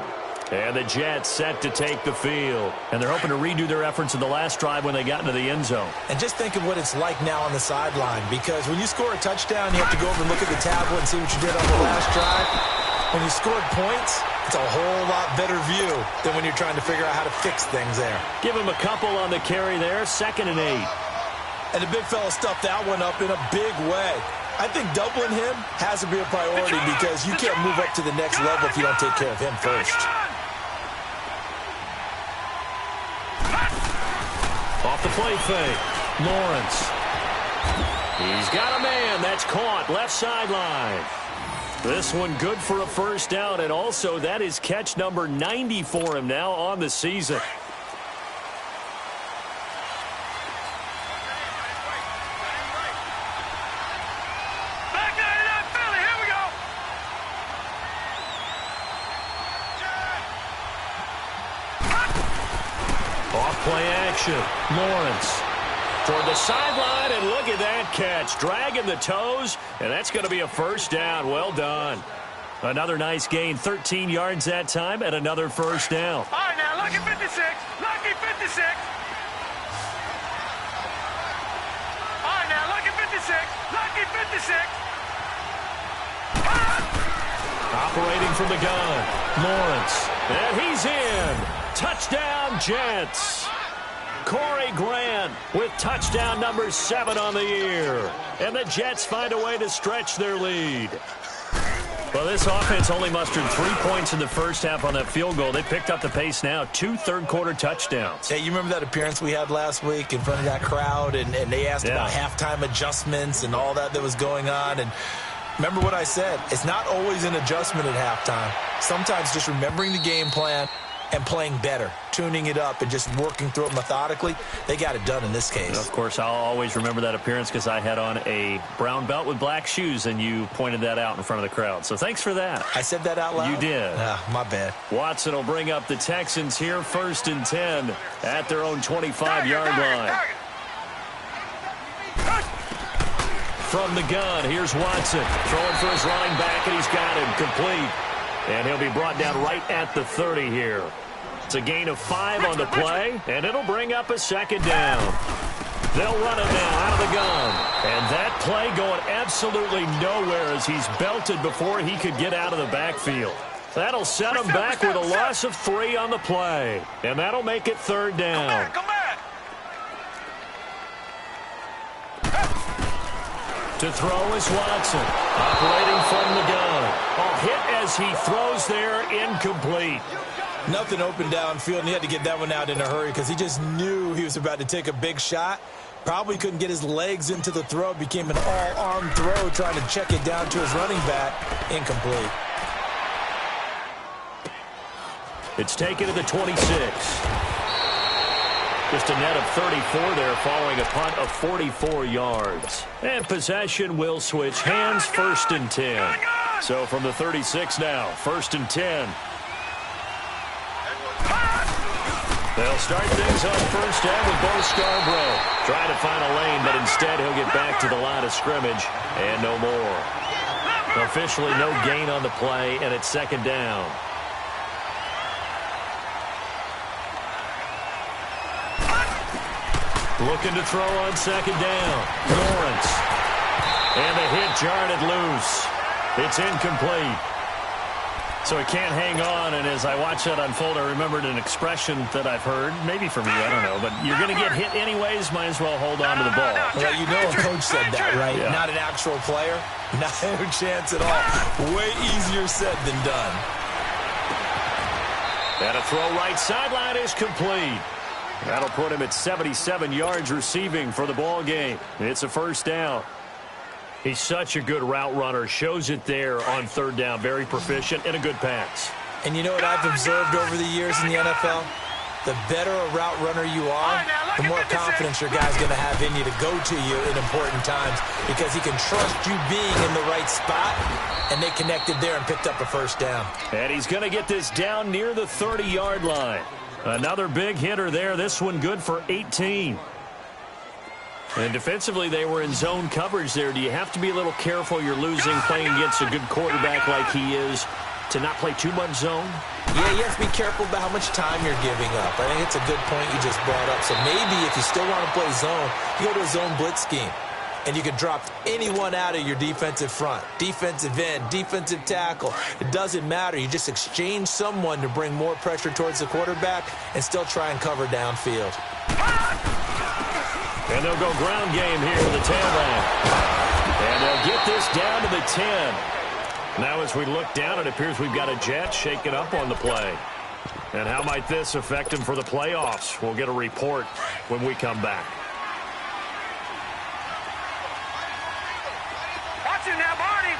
Speaker 5: And the Jets set to take the field. And they're hoping to redo their efforts in the last drive when they got into the end zone.
Speaker 6: And just think of what it's like now on the sideline. Because when you score a touchdown, you have to go over and look at the tablet and see what you did on the last drive. When you scored points, it's a whole lot better view than when you're trying to figure out how to fix things there.
Speaker 5: Give him a couple on the carry there. 2nd and 8.
Speaker 6: And the big fella stuffed that one up in a big way. I think doubling him has to be a priority because you can't move up to the next level if you don't take care of him first.
Speaker 5: Off the play fake. Lawrence. He's got a man. That's caught. Left sideline. This one good for a 1st down, and also that is catch number 90 for him now on the season. Play action. Lawrence toward the sideline, and look at that catch. Dragging the toes, and that's going to be a 1st down. Well done. Another nice gain. 13 yards that time, and another 1st down.
Speaker 3: All right, now, lucky 56. Lucky 56. All right, now, lucky 56. Lucky 56.
Speaker 5: Operating from the gun. Lawrence. And he's in. Touchdown, Jets. Corey Grant Grant with touchdown number 7 on the year. And the Jets find a way to stretch their lead. Well, this offense only mustered 3 points in the first half on that field goal. They picked up the pace now, 2 third-quarter touchdowns.
Speaker 6: Hey, you remember that appearance we had last week in front of that crowd, and they asked about halftime adjustments and all that was going on, and remember what I said. It's not always an adjustment at halftime. Sometimes just remembering the game plan and playing better, tuning it up and just working through it methodically. They got it done in this case.
Speaker 5: Of course, I'll always remember that appearance because I had on a brown belt with black shoes, and you pointed that out in front of the crowd. So thanks for that.
Speaker 6: I said that out loud?
Speaker 5: You did.
Speaker 6: My bad.
Speaker 5: Watson will bring up the Texans here, 1st and 10 at their own 25-yard line. From the gun, here's Watson throwing for his running back, and he's got him complete. And he'll be brought down right at the 30 here. It's a gain of 5 on the play, and it'll bring up a 2nd down. They'll run it now out of the gun. And that play going absolutely nowhere as he's belted before he could get out of the backfield. That'll set him back with a loss of 3 on the play. And that'll make it 3rd down.
Speaker 3: Come back.
Speaker 5: To throw is Watson, operating from the gun. A hit as he throws there, incomplete.
Speaker 6: Nothing open downfield, and he had to get that one out in a hurry because he just knew he was about to take a big shot. Probably couldn't get his legs into the throw. Became an all-arm throw, trying to check it down to his running back. Incomplete.
Speaker 5: It's taken to the 26. Just a net of 34 there following a punt of 44 yards. And possession will switch hands, 1st and 10. So from the 36 now, 1st and 10. They'll start things on 1st down with Bo Scarborough. Trying to find a lane, but instead he'll get back to the line of scrimmage and no more. Officially no gain on the play, and it's 2nd down. Looking to throw on 2nd down. Lawrence. And the hit jarred it loose. It's incomplete. So he can't hang on, and as I watch that unfold, I remembered an expression that I've heard, maybe from you, I don't know, but you're going to get hit anyways, might as well hold on to the ball.
Speaker 6: Well, you know a coach said that, right?
Speaker 5: Yeah.
Speaker 6: Not an actual player. No chance at all. Way easier said than done.
Speaker 5: And a throw right sideline is complete. That'll put him at 77 yards receiving for the ball game. It's a 1st down. He's such a good route runner. Shows it there on 3rd down. Very proficient and a good pass.
Speaker 6: And you know what I've observed over the years in the NFL? The better a route runner you are, the more confidence your guy's going to have in you to go to you in important times because he can trust you being in the right spot, and they connected there and picked up a 1st down.
Speaker 5: And he's going to get this down near the 30-yard line. Another big hitter there. This one good for 18. And defensively, they were in zone coverage there. Do you have to be a little careful? You're losing playing against a good quarterback like he is to not play too much zone?
Speaker 6: Yeah, you have to be careful about how much time you're giving up. I think it's a good point you just brought up. So maybe if you still want to play zone, you go to a zone blitz scheme. And you can drop anyone out of your defensive front. Defensive end, defensive tackle. It doesn't matter. You just exchange someone to bring more pressure towards the quarterback and still try and cover downfield.
Speaker 5: And they'll go ground game here to the tailback. And they'll get this down to the 10. Now as we look down, it appears we've got a Jet shaking up on the play. And how might this affect him for the playoffs? We'll get a report when we come back.
Speaker 3: Watch it now, Barney.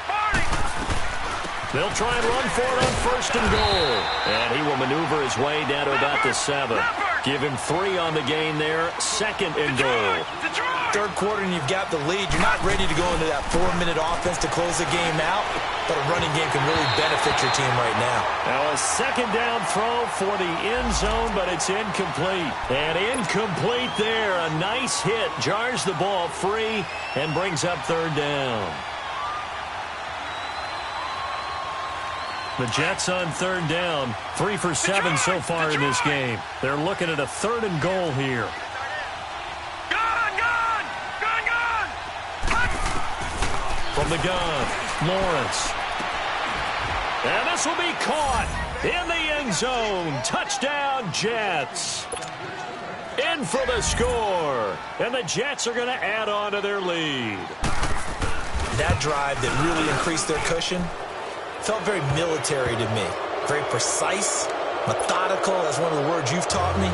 Speaker 5: They'll try and run for it on 1st and goal. And he will maneuver his way down to about the 7. Give him 3 on the gain there. 2nd and goal.
Speaker 6: 3rd quarter and you've got the lead. You're not ready to go into that 4-minute offense to close the game out, but a running game can really benefit your team right now.
Speaker 5: Now a 2nd down throw for the end zone, but it's incomplete. And incomplete there. A nice hit. Jars the ball free and brings up 3rd down. The Jets on 3rd down. 3 for 7 so far in this game. They're looking at a 3rd and goal here. From the gun, Lawrence. And this will be caught in the end zone. Touchdown, Jets. in for the score. And the Jets are going to add on to their lead.
Speaker 6: That drive that really increased their cushion felt very military to me. Very precise, methodical. That's one of the words you've taught me.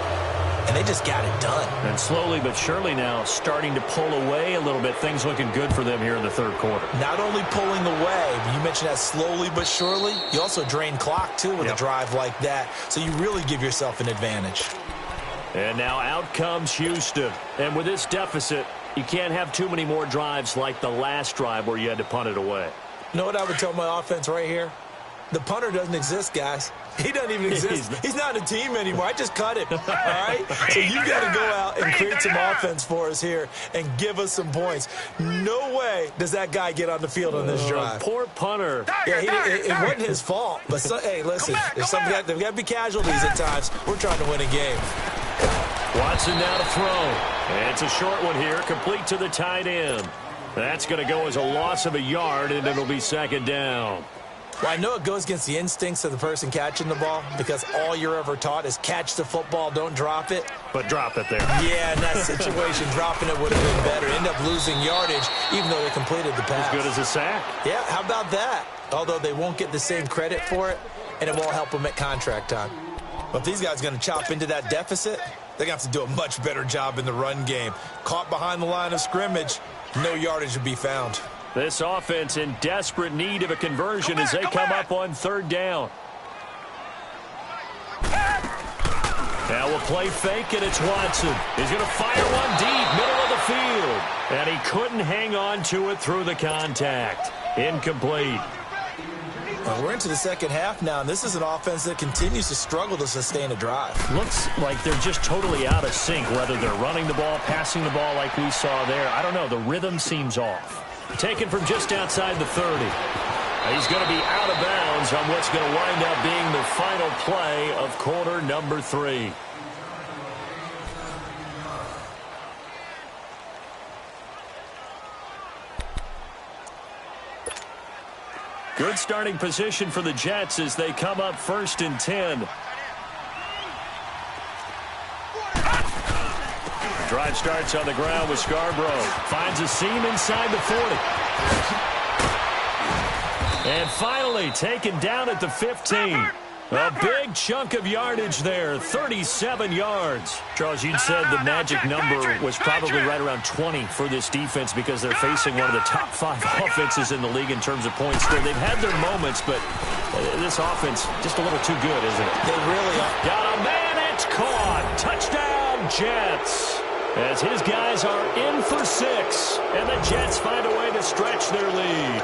Speaker 6: And they just got it done.
Speaker 5: And slowly but surely now starting to pull away a little bit. Things looking good for them here in the third quarter.
Speaker 6: Not only pulling away, but you mentioned that slowly but surely. You also drain clock, too, with a drive like that. So you really give yourself an advantage.
Speaker 5: And now out comes Houston. And with this deficit, you can't have too many more drives like the last drive where you had to punt it away.
Speaker 6: You know what I would tell my offense right here? The punter doesn't exist, guys. He doesn't even exist. He's not a team anymore. I just cut him, all right? So you got to go out and create some offense for us here and give us some points. No way does that guy get on the field on this drive.
Speaker 5: Poor punter.
Speaker 6: Yeah, it wasn't his fault. But, hey, listen, there's got to be casualties at times. We're trying to win a game.
Speaker 5: Watson now to throw. And it's a short one here, complete to the tight end. That's going to go as a loss of a yard, and it'll be second down.
Speaker 6: Well, I know it goes against the instincts of the person catching the ball because all you're ever taught is catch the football, don't drop it.
Speaker 5: But drop it there.
Speaker 6: Yeah, in that situation, dropping it would have been better. End up losing yardage, even though they completed the pass.
Speaker 5: As good as a sack.
Speaker 6: Yeah, how about that? Although they won't get the same credit for it, and it won't help them at contract time. But if these guys are going to chop into that deficit, they're going to have to do a much better job in the run game. Caught behind the line of scrimmage, no yardage to be found.
Speaker 5: This offense in desperate need of a conversion as they come up on third down. Now we'll play fake, and it's Watson. He's going to fire one deep, middle of the field. And he couldn't hang on to it through the contact. Incomplete.
Speaker 6: Well, we're into the second half now, and this is an offense that continues to struggle to sustain a drive.
Speaker 5: Looks like they're just totally out of sync, whether they're running the ball, passing the ball like we saw there. I don't know. The rhythm seems off. Taken from just outside the 30. He's going to be out of bounds on what's going to wind up being the final play of quarter number 3. Good starting position for the Jets as they come up 1st and 10. Drive starts on the ground with Scarborough. Finds a seam inside the 40. And finally taken down at the 15. A big chunk of yardage there, 37 yards. Charles, you'd said the magic number was probably right around 20 for this defense because they're facing one of the top 5 offenses in the league in terms of points scored. They've had their moments, but this offense just a little too good, isn't it?
Speaker 6: They really are.
Speaker 5: Got a man, it's caught. Touchdown, Jets. As his guys are in for 6, and the Jets find a way to stretch their lead.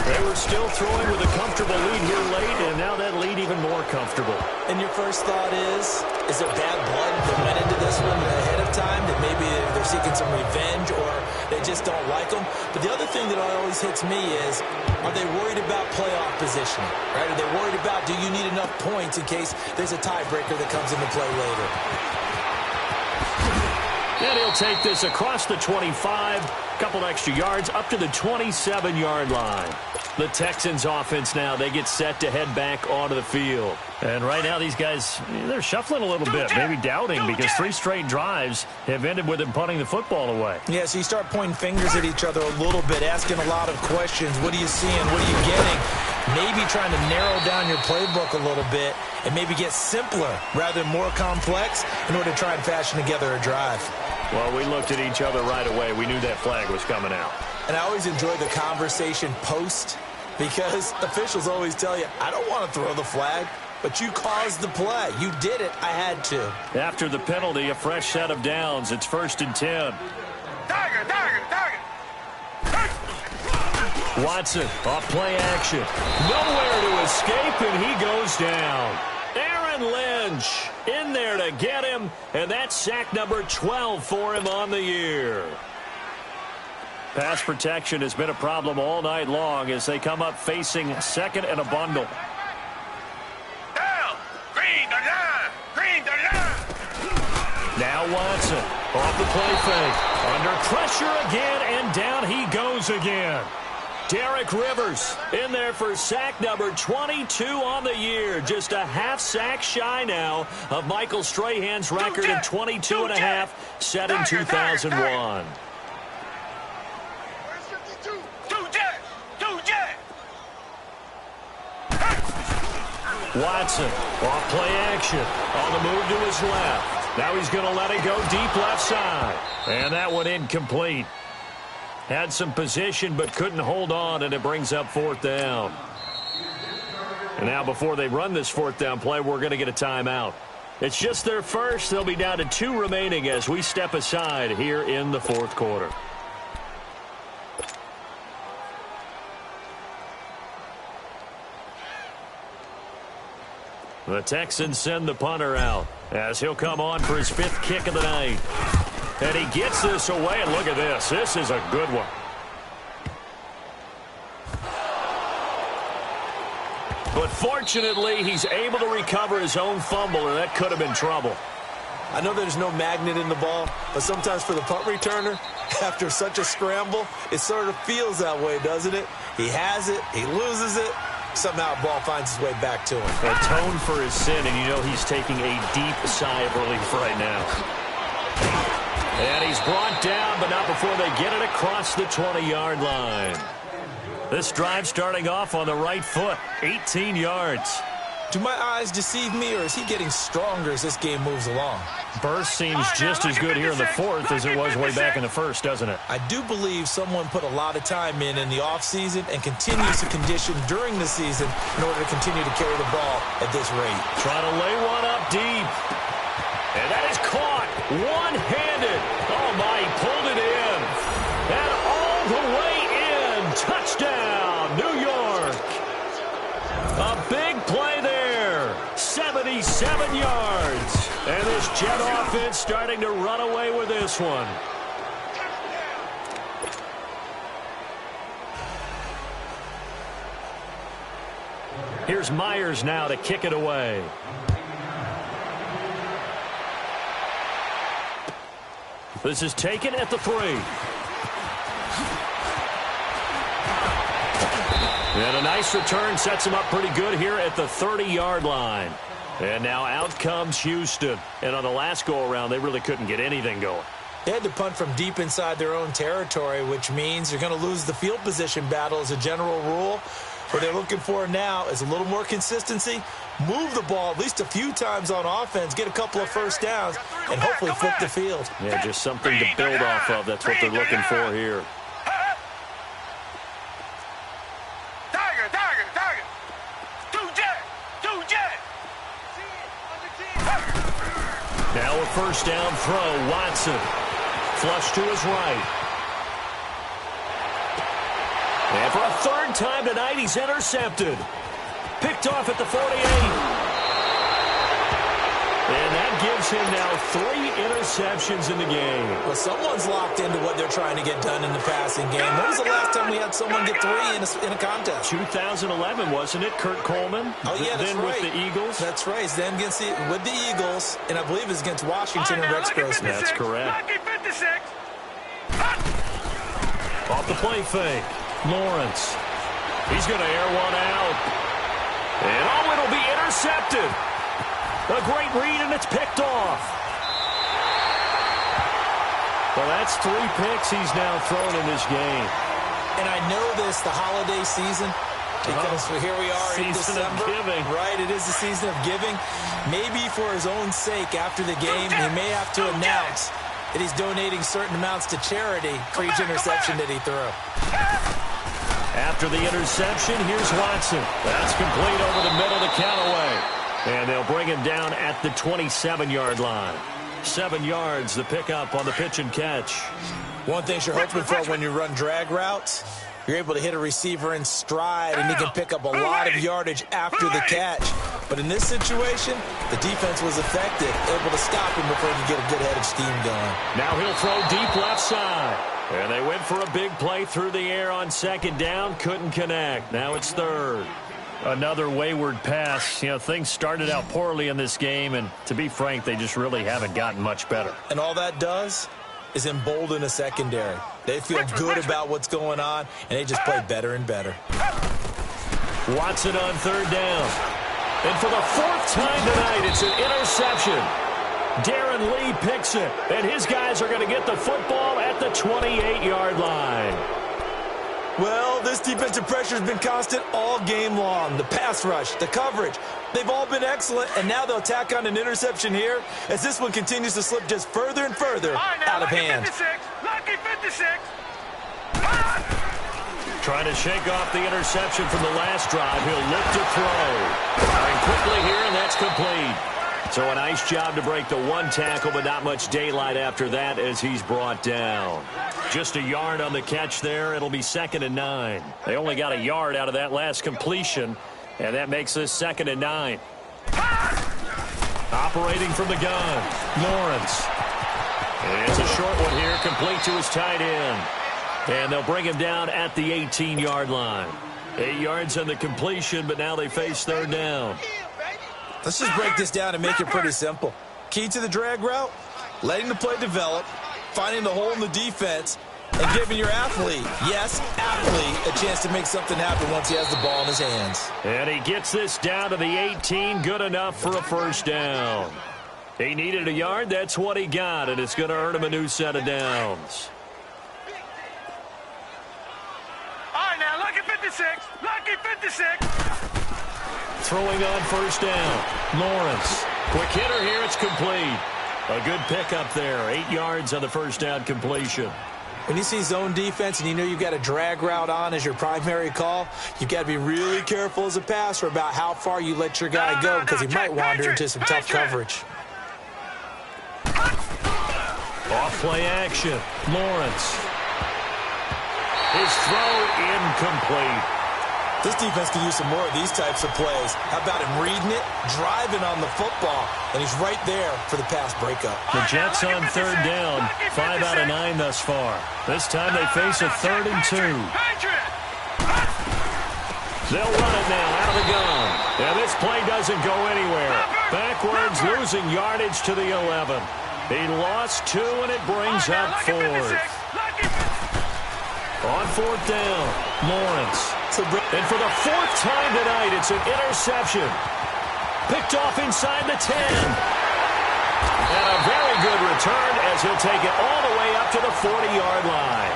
Speaker 5: They were still throwing with a comfortable lead here late, and now that lead even more comfortable.
Speaker 6: And your first thought is there bad blood that went into this one ahead of time, that maybe they're seeking some revenge or they just don't like them? But the other thing that always hits me is, are they worried about playoff positioning? Right? Are they worried about, do you need enough points in case there's a tiebreaker that comes into play later?
Speaker 5: And he'll take this across the 25, couple extra yards, up to the 27-yard line. The Texans offense now, they get set to head back onto the field. And right now these guys, they're shuffling a little bit, maybe doubting because 3 straight drives have ended with them punting the football away.
Speaker 6: Yeah, so you start pointing fingers at each other a little bit, asking a lot of questions. What are you seeing? What are you getting? Maybe trying to narrow down your playbook a little bit and maybe get simpler rather than more complex in order to try and fashion together a drive.
Speaker 5: Well, we looked at each other right away. We knew that flag was coming out.
Speaker 6: And I always enjoy the conversation post because officials always tell you, I don't want to throw the flag, but you caused the play. You did it. I had to.
Speaker 5: After the penalty, a fresh set of downs. It's 1st and 10.
Speaker 3: Target.
Speaker 5: Watson, off play action. Nowhere to escape, and he goes down. Aaron Lynch in there to get him, and that's sack number 12 for him on the year. Pass protection has been a problem all night long as they come up facing 2nd and a bundle.
Speaker 3: Down. Green the line.
Speaker 5: Now Watson off the play fake. Under pressure again, and down he goes again. Derek Rivers in there for sack number 22 on the year. Just a half sack shy now of Michael Strahan's record of 22 and a half set in 2001. Watson, off play action, on the move to his left. Now he's going to let it go deep left side. And that one incomplete. Had some position but couldn't hold on, and it brings up fourth down. And now before they run this fourth down play, we're going to get a timeout. It's just their first. They'll be down to 2 remaining as we step aside here in the fourth quarter. The Texans send the punter out as he'll come on for his 5th kick of the night. And he gets this away, and look at this. This is a good one. But fortunately, he's able to recover his own fumble, and that could have been trouble.
Speaker 6: I know there's no magnet in the ball, but sometimes for the punt returner, after such a scramble, it sort of feels that way, doesn't it? He has it, he loses it. Somehow the ball finds its way back to him.
Speaker 5: Atone for his sin, and you know he's taking a deep sigh of relief right now. And he's brought down, but not before they get it across the 20-yard line. This drive starting off on the right foot, 18 yards.
Speaker 6: Do my eyes deceive me, or is he getting stronger as this game moves along?
Speaker 5: Burst seems just as good here in the fourth as it was way back in the first, doesn't it?
Speaker 6: I do believe someone put a lot of time in the offseason and continues to condition during the season in order to continue to carry the ball at this rate.
Speaker 5: Trying to lay one up deep. And that is caught one-handed. Oh, my, he pulled it in. And all the way in. Touchdown, New York. A big play there. 77 yards. And this Jet offense starting to run away with this one. Here's Myers now to kick it away. This is taken at the 3. And a nice return sets him up pretty good here at the 30-yard line. And now out comes Houston. And on the last go-around, they really couldn't get anything going.
Speaker 6: They had to punt from deep inside their own territory, which means you're going to lose the field position battle as a general rule. What they're looking for now is a little more consistency, move the ball at least a few times on offense, get a couple of first downs, and hopefully flip the field.
Speaker 5: Yeah, just something to build off of. That's what they're looking for here. Now a first down throw, Watson. Flush to his right. And for a 3rd time tonight, he's intercepted. Picked off at the 48. And that gives him now 3 interceptions in the game.
Speaker 6: Well, someone's locked into what they're trying to get done in the passing game. When was the last time we had someone get 3 in a contest?
Speaker 5: 2011, wasn't it? Kurt Coleman?
Speaker 6: Oh, yeah, that's
Speaker 5: then
Speaker 6: right.
Speaker 5: With the Eagles?
Speaker 6: That's right. It's then with the Eagles, and I believe it's against Washington and Rex Grossman.
Speaker 5: That's correct. Off the play fake. Lawrence. He's going to air one out. And oh, it'll be intercepted. A great read, and it's picked off. Well, that's 3 picks he's now thrown in this game.
Speaker 6: And I know this, the holiday season, because here we are in December.
Speaker 5: Season of giving.
Speaker 6: Right, it is the season of giving. Maybe for his own sake after the game, he may have to announce that he's donating certain amounts to charity for each interception that he threw.
Speaker 5: After the interception, here's Watson. That's complete over the middle to count away. And they'll bring him down at the 27-yard line. 7 yards, the pickup on the pitch and catch.
Speaker 6: One thing you're hoping for when you run drag routes, you're able to hit a receiver in stride, and he can pick up a lot of yardage after the catch. But in this situation, the defense was effective, able to stop him before he could get a good head of steam going.
Speaker 5: Now he'll throw deep left side. And they went for a big play through the air on 2nd down. Couldn't connect. Now it's 3rd. Another wayward pass. You know, things started out poorly in this game, and to be frank, they just really haven't gotten much better.
Speaker 6: And all that does is embolden a secondary. They feel good about what's going on, and they just play better and better.
Speaker 5: Watson on third down. And for the fourth time tonight, it's an interception. Darren Lee picks it, and his guys are going to get the football at the 28-yard line.
Speaker 6: Well, this defensive pressure has been constant all game long. The pass rush, the coverage, they've all been excellent, and now they'll tack on an interception here as this one continues to slip just further and further out of hand.
Speaker 3: 56. Lucky 56.
Speaker 5: Trying to shake off the interception from the last drive. He'll look to throw. Firing quickly here, and that's complete. So a nice job to break the one tackle, but not much daylight after that as he's brought down. Just a yard on the catch there. It'll be 2nd and 9. They only got a yard out of that last completion, and that makes this 2nd and 9. Operating from the gun, Lawrence. It's a short one here, complete to his tight end. And they'll bring him down at the 18-yard line. 8 yards on the completion, but now they face third down.
Speaker 6: Let's just break this down and make it pretty simple. Key to the drag route, letting the play develop, finding the hole in the defense, and giving your athlete, yes, athlete, a chance to make something happen once he has the ball in his hands.
Speaker 5: And he gets this down to the 18, good enough for a first down. He needed a yard, that's what he got, and it's going to earn him a new set of downs.
Speaker 3: All right, now, lucky 56. Lucky 56.
Speaker 5: Throwing on first down, Lawrence. Quick hitter here, it's complete. A good pickup there, 8 yards on the first down completion.
Speaker 6: When you see zone defense and you know you've got a drag route on as your primary call, you've got to be really careful as a passer about how far you let your guy go because he might wander into some tough coverage.
Speaker 5: Off play action, Lawrence. His throw incomplete.
Speaker 6: This defense can use some more of these types of plays. How about him reading it, driving on the football, and he's right there for the pass breakup.
Speaker 5: The Jets on third down, 5 out of 9 thus far. This time they face a 3rd and 2. They'll run it now out of the gun. And this play doesn't go anywhere. Backwards, losing yardage to the 11. He lost 2, and it brings up 4th. On 4th down, Lawrence. And for the 4th time tonight, it's an interception. Picked off inside the 10. And a very good return as he'll take it all the way up to the 40-yard line.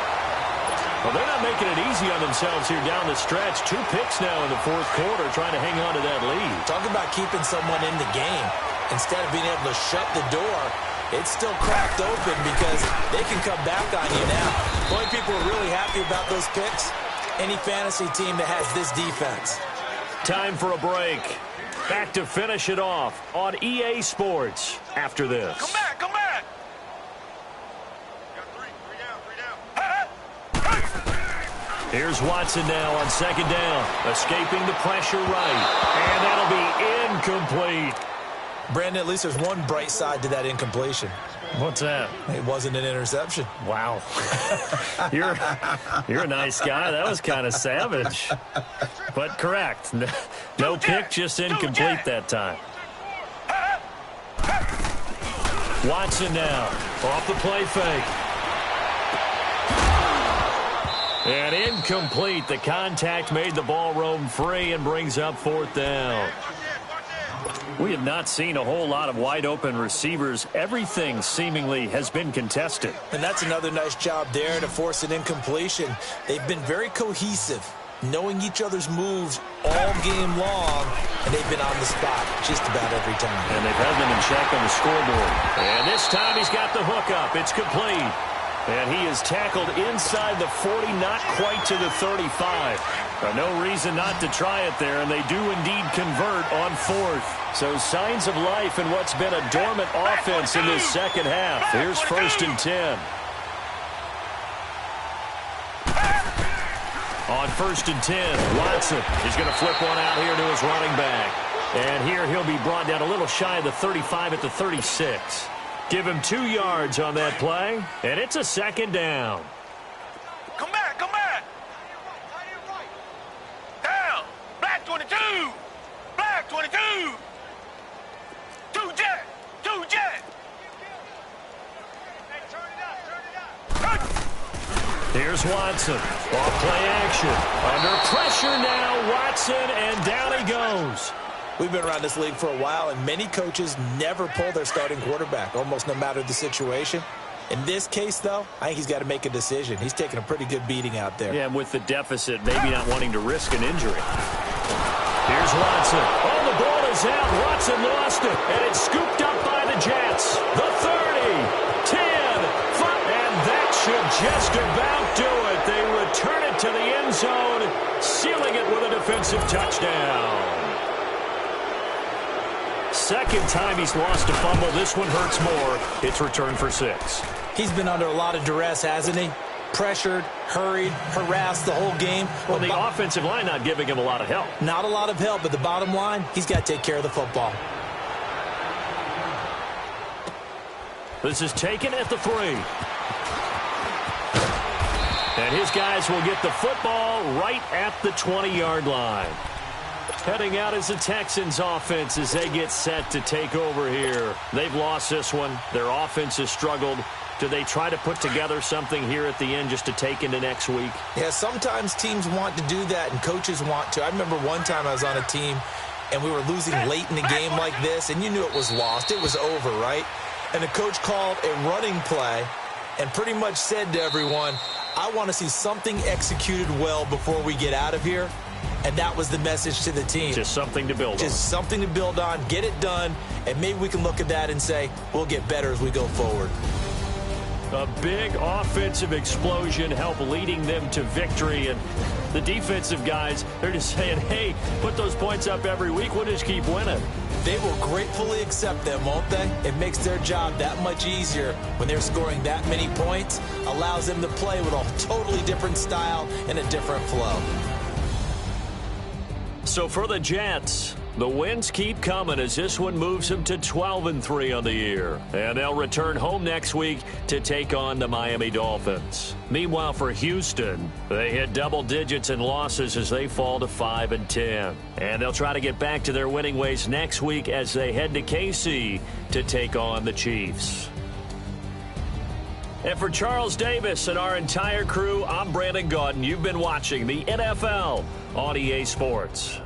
Speaker 5: Well, they're not making it easy on themselves here down the stretch. 2 picks now in the 4th quarter trying to hang on to that lead.
Speaker 6: Talk about keeping someone in the game. Instead of being able to shut the door, it's still cracked open because they can come back on you now. The only people are really happy about those picks, any fantasy team that has this defense.
Speaker 5: Time for a break. Back to finish it off on EA Sports after this.
Speaker 3: Come back, come back.
Speaker 5: Here's Watson now on 2nd down, escaping the pressure right. And that'll be incomplete.
Speaker 6: Brandon, at least there's one bright side to that incompletion.
Speaker 5: What's that?
Speaker 6: It wasn't an interception.
Speaker 5: Wow. You're a nice guy. That was kind of savage. But correct. No pick, just incomplete that time. Watson now. Off the play fake. And incomplete. The contact made the ball roam free and brings up 4th down. We have not seen a whole lot of wide-open receivers. Everything seemingly has been contested.
Speaker 6: And that's another nice job there to force an incompletion. They've been very cohesive, knowing each other's moves all game long, and they've been on the spot just about every time.
Speaker 5: And they've had them in check on the scoreboard. And this time he's got the hook up. It's complete. And he is tackled inside the 40, not quite to the 35. No reason not to try it there, and they do indeed convert on 4th. So signs of life in what's been a dormant offense in this second half. Here's 1st and 10. On 1st and 10, Watson is going to flip one out here to his running back. And here he'll be brought down a little shy of the 35 at the 36. Give him 2 yards on that play, and it's a 2nd down.
Speaker 3: Come back, come back. Down. Black 22. Black 22. 2 jet. 2 jet. Hey, turn it up, turn it up.
Speaker 5: Here's Watson. Off play action. Under pressure now, Watson, and down he goes.
Speaker 6: We've been around this league for a while, and many coaches never pull their starting quarterback, almost no matter the situation. In this case, though, I think he's got to make a decision. He's taking a pretty good beating out there.
Speaker 5: Yeah, and with the deficit, maybe not wanting to risk an injury. Here's Watson. Oh, the ball is out. Watson lost it, and it's scooped up by the Jets. The 30, 10, 5, and that should just about do it. They return it to the end zone, sealing it with a defensive touchdown. Second time he's lost a fumble. This one hurts more. It's returned for 6.
Speaker 6: He's been under a lot of duress, hasn't he? Pressured, hurried, harassed the whole game.
Speaker 5: Well, the offensive line not giving him a lot of help.
Speaker 6: Not a lot of help, but the bottom line, he's got to take care of the football.
Speaker 5: This is taken at the 3. And his guys will get the football right at the 20-yard line. Heading out as the Texans offense as they get set to take over here. They've lost this one. Their offense has struggled. Do they try to put together something here at the end just to take into next week?
Speaker 6: Yeah, sometimes teams want to do that and coaches want to. I remember one time I was on a team and we were losing late in the game like this, and you knew it was lost. It was over, right? And the coach called a running play and pretty much said to everyone, I want to see something executed well before we get out of here. And that was the message to the team.
Speaker 5: Just something to build on.
Speaker 6: Just something to build on, get it done, and maybe we can look at that and say, we'll get better as we go forward.
Speaker 5: A big offensive explosion helped leading them to victory. And the defensive guys, they're just saying, hey, put those points up every week. We'll just keep winning.
Speaker 6: They will gratefully accept them, won't they? It makes their job that much easier when they're scoring that many points. Allows them to play with a totally different style and a different flow.
Speaker 5: So for the Jets, the wins keep coming as this one moves them to 12-3 on the year. And they'll return home next week to take on the Miami Dolphins. Meanwhile, for Houston, they hit double digits in losses as they fall to 5-10. And they'll try to get back to their winning ways next week as they head to KC to take on the Chiefs. And for Charles Davis and our entire crew, I'm Brandon Gaudin. You've been watching the NFL on EA Sports.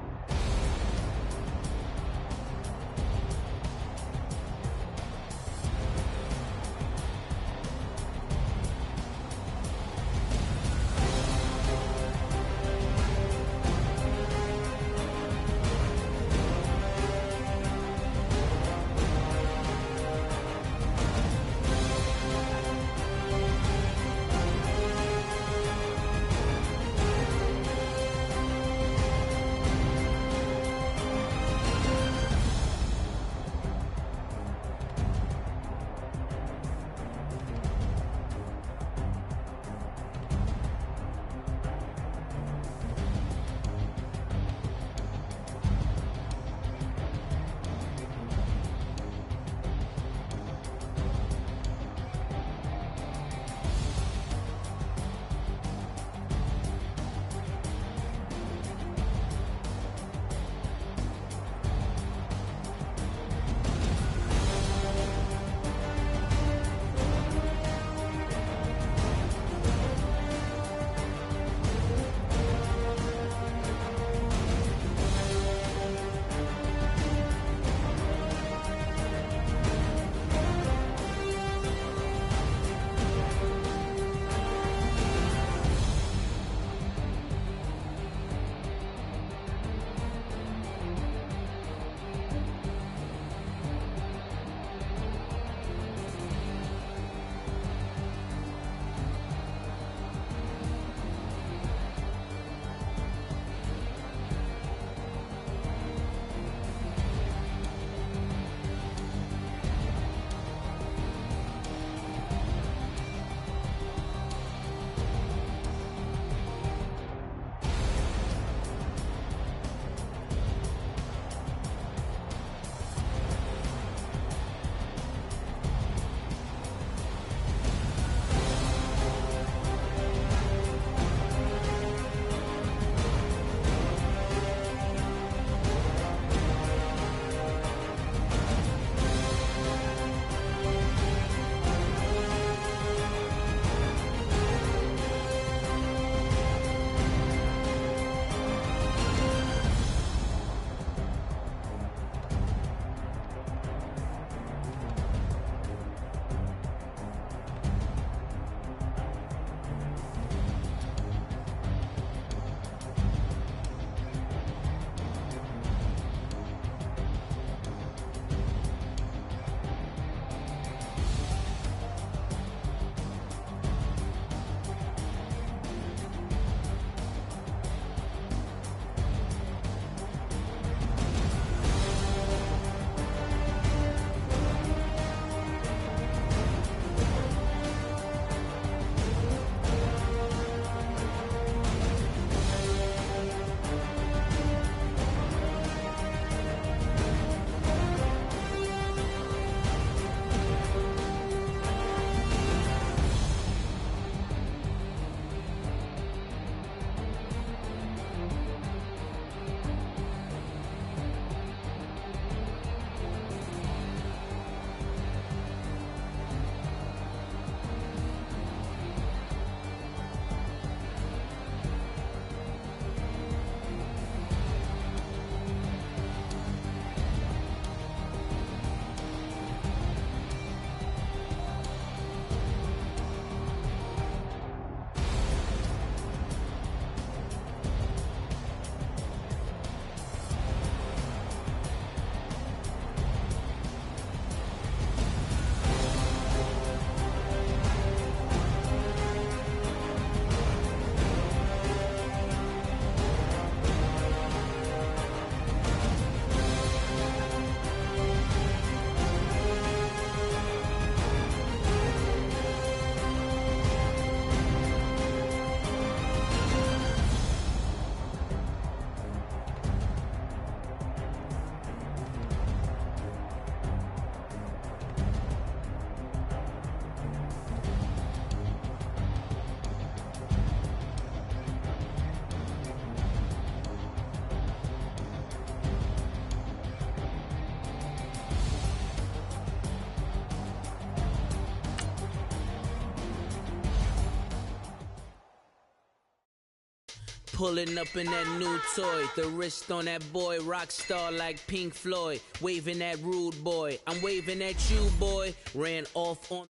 Speaker 7: Pulling up in that new toy, the wrist on that boy, rock star like Pink Floyd, waving at rude boy. I'm waving at you, boy. Ran off on